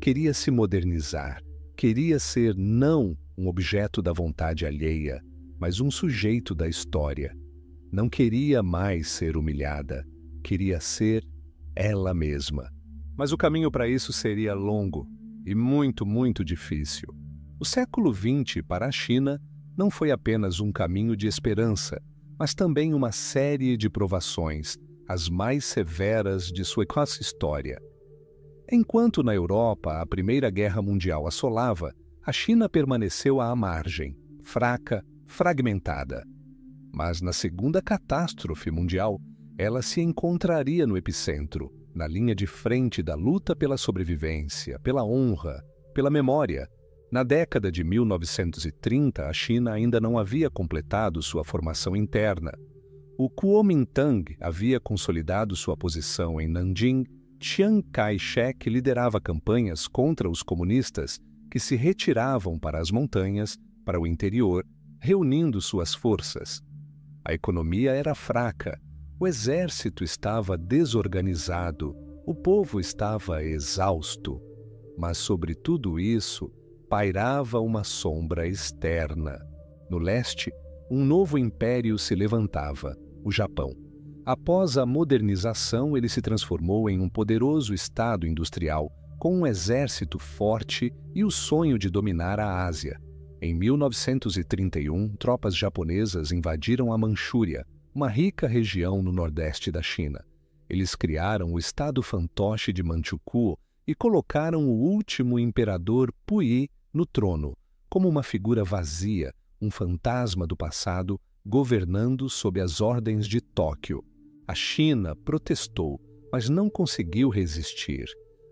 Queria se modernizar. Queria ser não um objeto da vontade alheia, mas um sujeito da história. Não queria mais ser humilhada. Queria ser ela mesma. Mas o caminho para isso seria longo e muito, muito difícil. O século XX para a China não foi apenas um caminho de esperança, mas também uma série de provações, as mais severas de sua história. Enquanto na Europa a Primeira Guerra Mundial assolava, a China permaneceu à margem, fraca, fragmentada. Mas na segunda catástrofe mundial, ela se encontraria no epicentro, na linha de frente da luta pela sobrevivência, pela honra, pela memória. Na década de 1930, a China ainda não havia completado sua formação interna. O Kuomintang havia consolidado sua posição em Nanjing. Chiang Kai-shek liderava campanhas contra os comunistas que se retiravam para as montanhas, para o interior, reunindo suas forças. A economia era fraca, o exército estava desorganizado, o povo estava exausto. Mas sobre tudo isso, pairava uma sombra externa. No leste, um novo império se levantava, o Japão. Após a modernização, ele se transformou em um poderoso estado industrial, com um exército forte e o sonho de dominar a Ásia. Em 1931, tropas japonesas invadiram a Manchúria, uma rica região no nordeste da China. Eles criaram o estado fantoche de Manchukuo e colocaram o último imperador Puyi no trono, como uma figura vazia, um fantasma do passado, governando sob as ordens de Tóquio. A China protestou, mas não conseguiu resistir.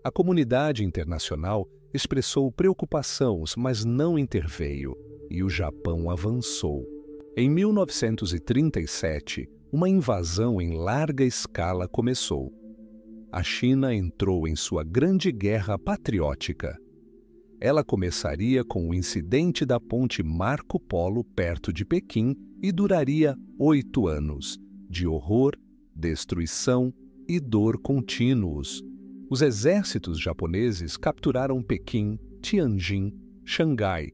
A comunidade internacional expressou preocupação, mas não interveio, e o Japão avançou. Em 1937, uma invasão em larga escala começou. A China entrou em sua grande guerra patriótica. Ela começaria com o incidente da ponte Marco Polo perto de Pequim e duraria 8 anos, de horror, destruição e dor contínuos. Os exércitos japoneses capturaram Pequim, Tianjin, Xangai.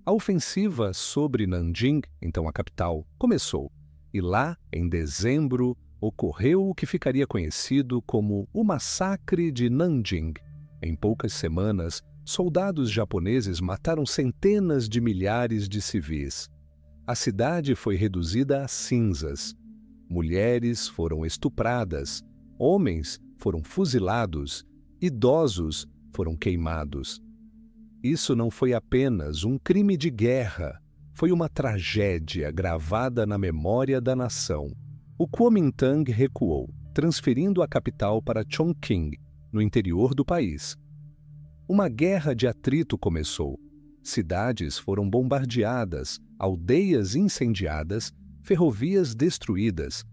A ofensiva sobre Nanjing, então a capital, começou. E lá, em dezembro, ocorreu o que ficaria conhecido como o Massacre de Nanjing. Em poucas semanas, soldados japoneses mataram centenas de milhares de civis. A cidade foi reduzida a cinzas. Mulheres foram estupradas, homens foram fuzilados, idosos foram queimados. Isso não foi apenas um crime de guerra, foi uma tragédia gravada na memória da nação. O Kuomintang recuou, transferindo a capital para Chongqing, no interior do país. Uma guerra de atrito começou. Cidades foram bombardeadas, aldeias incendiadas, ferrovias destruídas.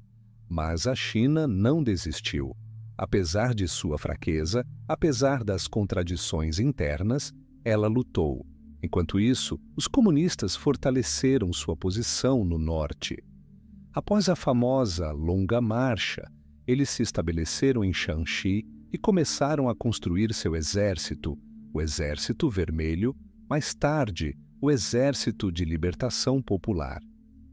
Mas a China não desistiu. Apesar de sua fraqueza, apesar das contradições internas, ela lutou. Enquanto isso, os comunistas fortaleceram sua posição no norte. Após a famosa Longa Marcha, eles se estabeleceram em Shanxi e começaram a construir seu exército, o Exército Vermelho, mais tarde, o Exército de Libertação Popular.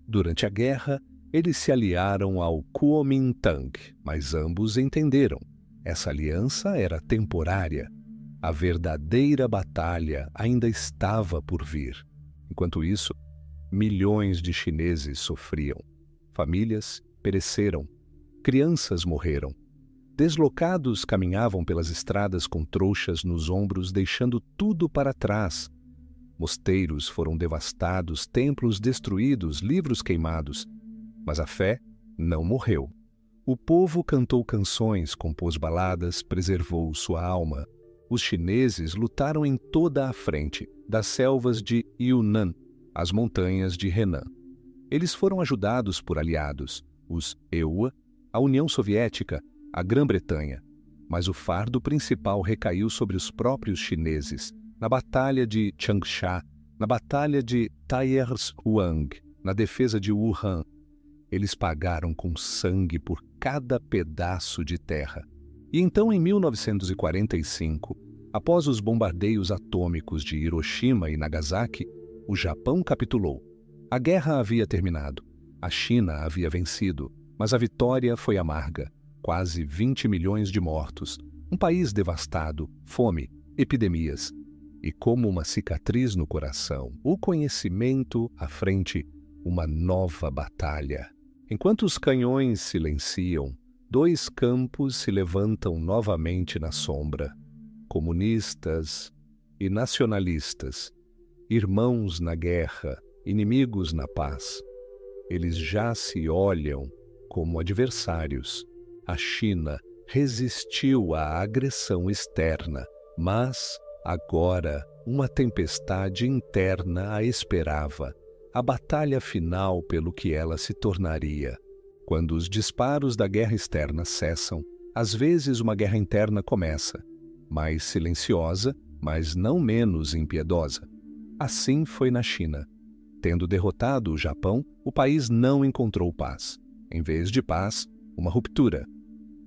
Durante a guerra, eles se aliaram ao Kuomintang, mas ambos entenderam. Essa aliança era temporária. A verdadeira batalha ainda estava por vir. Enquanto isso, milhões de chineses sofriam. Famílias pereceram. Crianças morreram. Deslocados caminhavam pelas estradas com trouxas nos ombros, deixando tudo para trás. Mosteiros foram devastados, templos destruídos, livros queimados. Mas a fé não morreu. O povo cantou canções, compôs baladas, preservou sua alma. Os chineses lutaram em toda a frente, das selvas de Yunnan às montanhas de Henan. Eles foram ajudados por aliados, os EUA, a União Soviética, a Grã-Bretanha. Mas o fardo principal recaiu sobre os próprios chineses, na Batalha de Changsha, na Batalha de Taiyuan, na defesa de Wuhan. Eles pagaram com sangue por cada pedaço de terra. E então, em 1945, após os bombardeios atômicos de Hiroshima e Nagasaki, o Japão capitulou. A guerra havia terminado. A China havia vencido, mas a vitória foi amarga. Quase 20 milhões de mortos. Um país devastado, fome, epidemias. e como uma cicatriz no coração, o conhecimento à frente, uma nova batalha. Enquanto os canhões silenciam, dois campos se levantam novamente na sombra. Comunistas e nacionalistas, irmãos na guerra, inimigos na paz. Eles já se olham como adversários. A China resistiu à agressão externa, mas agora uma tempestade interna a esperava, a batalha final pelo que ela se tornaria. Quando os disparos da guerra externa cessam, às vezes uma guerra interna começa, mais silenciosa, mas não menos impiedosa. Assim foi na China. Tendo derrotado o Japão, o país não encontrou paz. Em vez de paz, uma ruptura.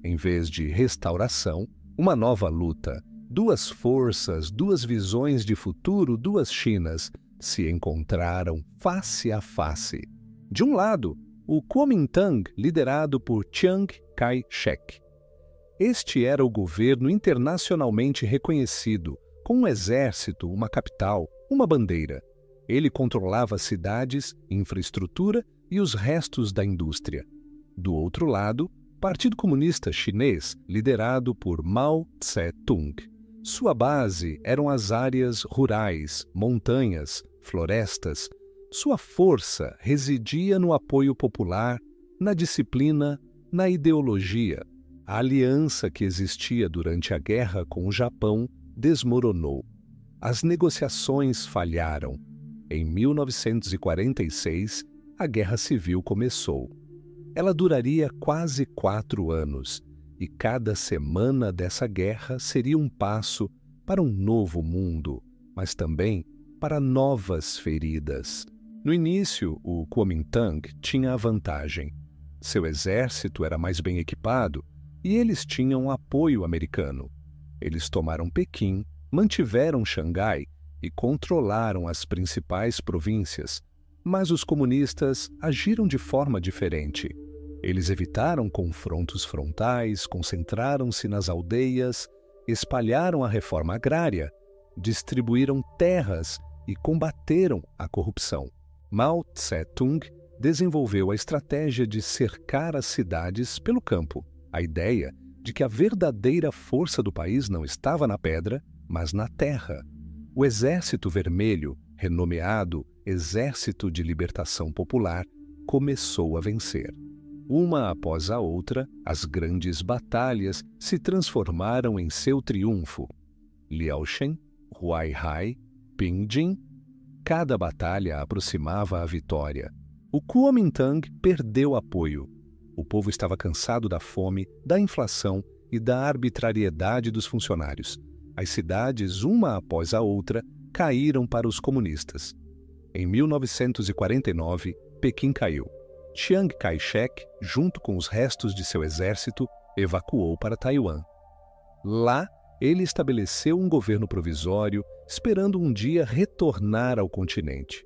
Em vez de restauração, uma nova luta. Duas forças, duas visões de futuro, duas Chinas se encontraram face a face. De um lado, o Kuomintang, liderado por Chiang Kai-shek. Este era o governo internacionalmente reconhecido, com um exército, uma capital, uma bandeira. Ele controlava cidades, infraestrutura e os restos da indústria. Do outro lado, Partido Comunista Chinês, liderado por Mao Tse-tung. Sua base eram as áreas rurais, montanhas, florestas. Sua força residia no apoio popular, na disciplina, na ideologia. A aliança que existia durante a guerra com o Japão desmoronou. As negociações falharam. Em 1946, a Guerra Civil começou. Ela duraria quase 4 anos, e cada semana dessa guerra seria um passo para um novo mundo, mas também para novas feridas. No início, o Kuomintang tinha a vantagem. Seu exército era mais bem equipado e eles tinham apoio americano. Eles tomaram Pequim, mantiveram Xangai e controlaram as principais províncias, mas os comunistas agiram de forma diferente. Eles evitaram confrontos frontais, concentraram-se nas aldeias, espalharam a reforma agrária, distribuíram terras e combateram a corrupção. Mao Tse-tung desenvolveu a estratégia de cercar as cidades pelo campo. A ideia de que a verdadeira força do país não estava na pedra, mas na terra. O Exército Vermelho, renomeado Exército de Libertação Popular, começou a vencer. Uma após a outra, as grandes batalhas se transformaram em seu triunfo. Liaoshen, Huaihai, Pingjin. Cada batalha aproximava a vitória. O Kuomintang perdeu apoio. O povo estava cansado da fome, da inflação e da arbitrariedade dos funcionários. As cidades, uma após a outra, caíram para os comunistas. Em 1949, Pequim caiu. Chiang Kai-shek, junto com os restos de seu exército, evacuou para Taiwan. Lá, ele estabeleceu um governo provisório, esperando um dia retornar ao continente.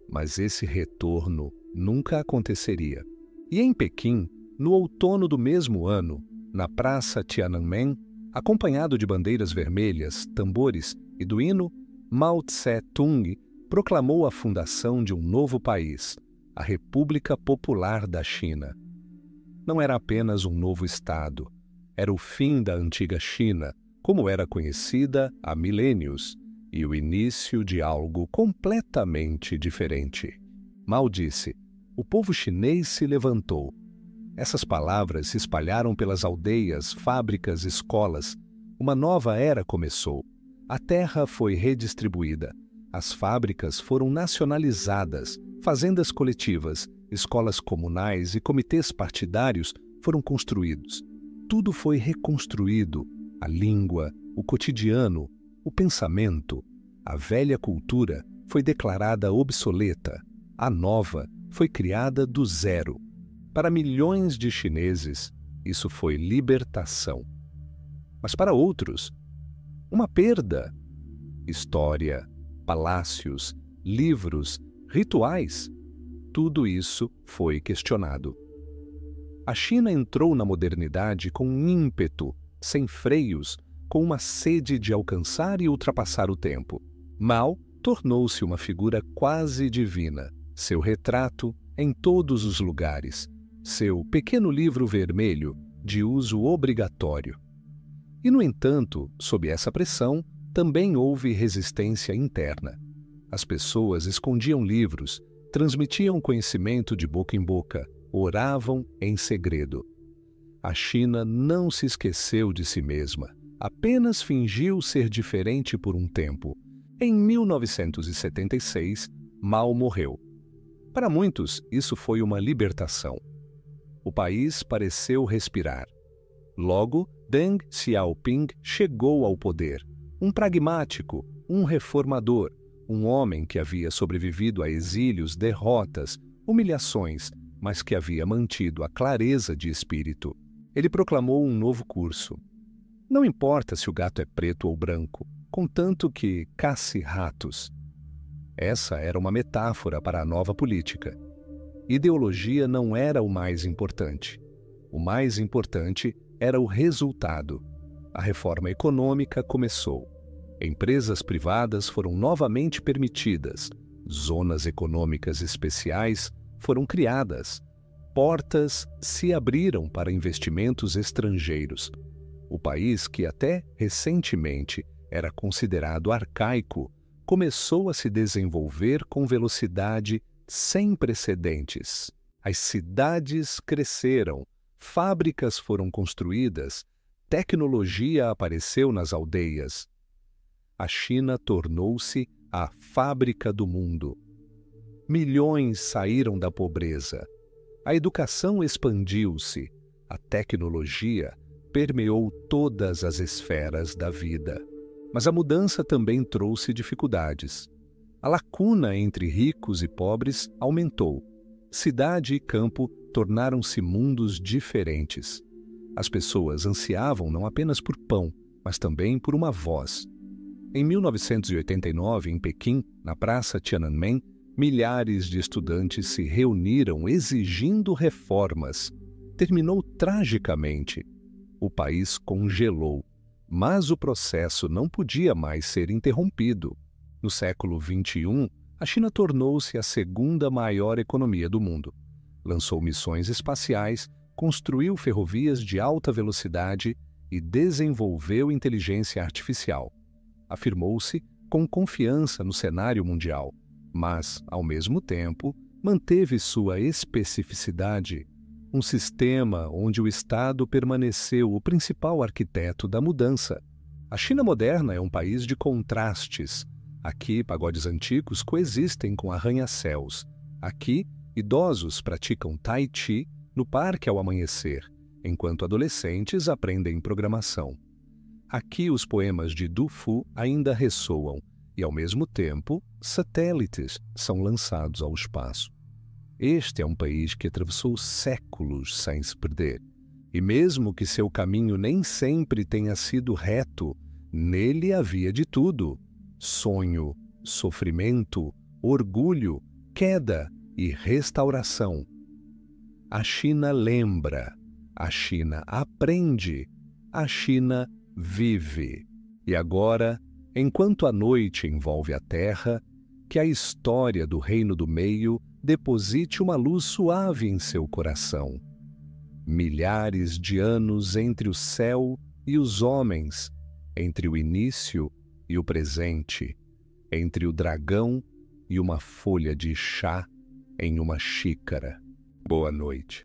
Mas esse retorno nunca aconteceria. E em Pequim, no outono do mesmo ano, na Praça Tiananmen, acompanhado de bandeiras vermelhas, tambores e do hino, Mao Tse-tung proclamou a fundação de um novo país, a República Popular da China. Não era apenas um novo estado, era o fim da antiga China, como era conhecida há milênios, e o início de algo completamente diferente. Mao disse: "O povo chinês se levantou." Essas palavras se espalharam pelas aldeias, fábricas, escolas. Uma nova era começou. A terra foi redistribuída. As fábricas foram nacionalizadas. Fazendas coletivas, escolas comunais e comitês partidários foram construídos. Tudo foi reconstruído. A língua, o cotidiano, o pensamento. A velha cultura foi declarada obsoleta. A nova foi criada do zero. Para milhões de chineses, isso foi libertação. Mas para outros, uma perda. História, palácios, livros, rituais, tudo isso foi questionado. A China entrou na modernidade com ímpeto, sem freios, com uma sede de alcançar e ultrapassar o tempo. Mao tornou-se uma figura quase divina. Seu retrato em todos os lugares. Seu pequeno livro vermelho, de uso obrigatório. E, no entanto, sob essa pressão, também houve resistência interna. As pessoas escondiam livros, transmitiam conhecimento de boca em boca, oravam em segredo. A China não se esqueceu de si mesma, apenas fingiu ser diferente por um tempo. Em 1976, Mao morreu. Para muitos, isso foi uma libertação. O país pareceu respirar. Logo, Deng Xiaoping chegou ao poder. Um pragmático, um reformador, um homem que havia sobrevivido a exílios, derrotas, humilhações, mas que havia mantido a clareza de espírito. Ele proclamou um novo curso. Não importa se o gato é preto ou branco, contanto que cace ratos. Essa era uma metáfora para a nova política. Ideologia não era o mais importante. O mais importante era o resultado. A reforma econômica começou. Empresas privadas foram novamente permitidas. Zonas econômicas especiais foram criadas. Portas se abriram para investimentos estrangeiros. O país, que até recentemente era considerado arcaico, começou a se desenvolver com velocidade sem precedentes. As cidades cresceram, fábricas foram construídas, tecnologia apareceu nas aldeias. A China tornou-se a fábrica do mundo. Milhões saíram da pobreza. A educação expandiu-se. A tecnologia permeou todas as esferas da vida. Mas a mudança também trouxe dificuldades. A lacuna entre ricos e pobres aumentou. Cidade e campo tornaram-se mundos diferentes. As pessoas ansiavam não apenas por pão, mas também por uma voz. Em 1989, em Pequim, na Praça Tiananmen, milhares de estudantes se reuniram exigindo reformas. Terminou tragicamente. O país congelou, mas o processo não podia mais ser interrompido. No século XXI, a China tornou-se a segunda maior economia do mundo. Lançou missões espaciais, construiu ferrovias de alta velocidade e desenvolveu inteligência artificial. Afirmou-se com confiança no cenário mundial, mas, ao mesmo tempo, manteve sua especificidade, um sistema onde o Estado permaneceu o principal arquiteto da mudança. A China moderna é um país de contrastes. Aqui, pagodes antigos coexistem com arranha-céus. Aqui, idosos praticam tai chi no parque ao amanhecer, enquanto adolescentes aprendem programação. Aqui os poemas de Du Fu ainda ressoam e, ao mesmo tempo, satélites são lançados ao espaço. Este é um país que atravessou séculos sem se perder. E mesmo que seu caminho nem sempre tenha sido reto, nele havia de tudo: sonho, sofrimento, orgulho, queda e restauração. A China lembra, a China aprende, a China vive. E agora, enquanto a noite envolve a terra, que a história do Reino do Meio deposite uma luz suave em seu coração. Milhares de anos entre o céu e os homens, entre o início e o presente, entre o dragão e uma folha de chá em uma xícara. Boa noite.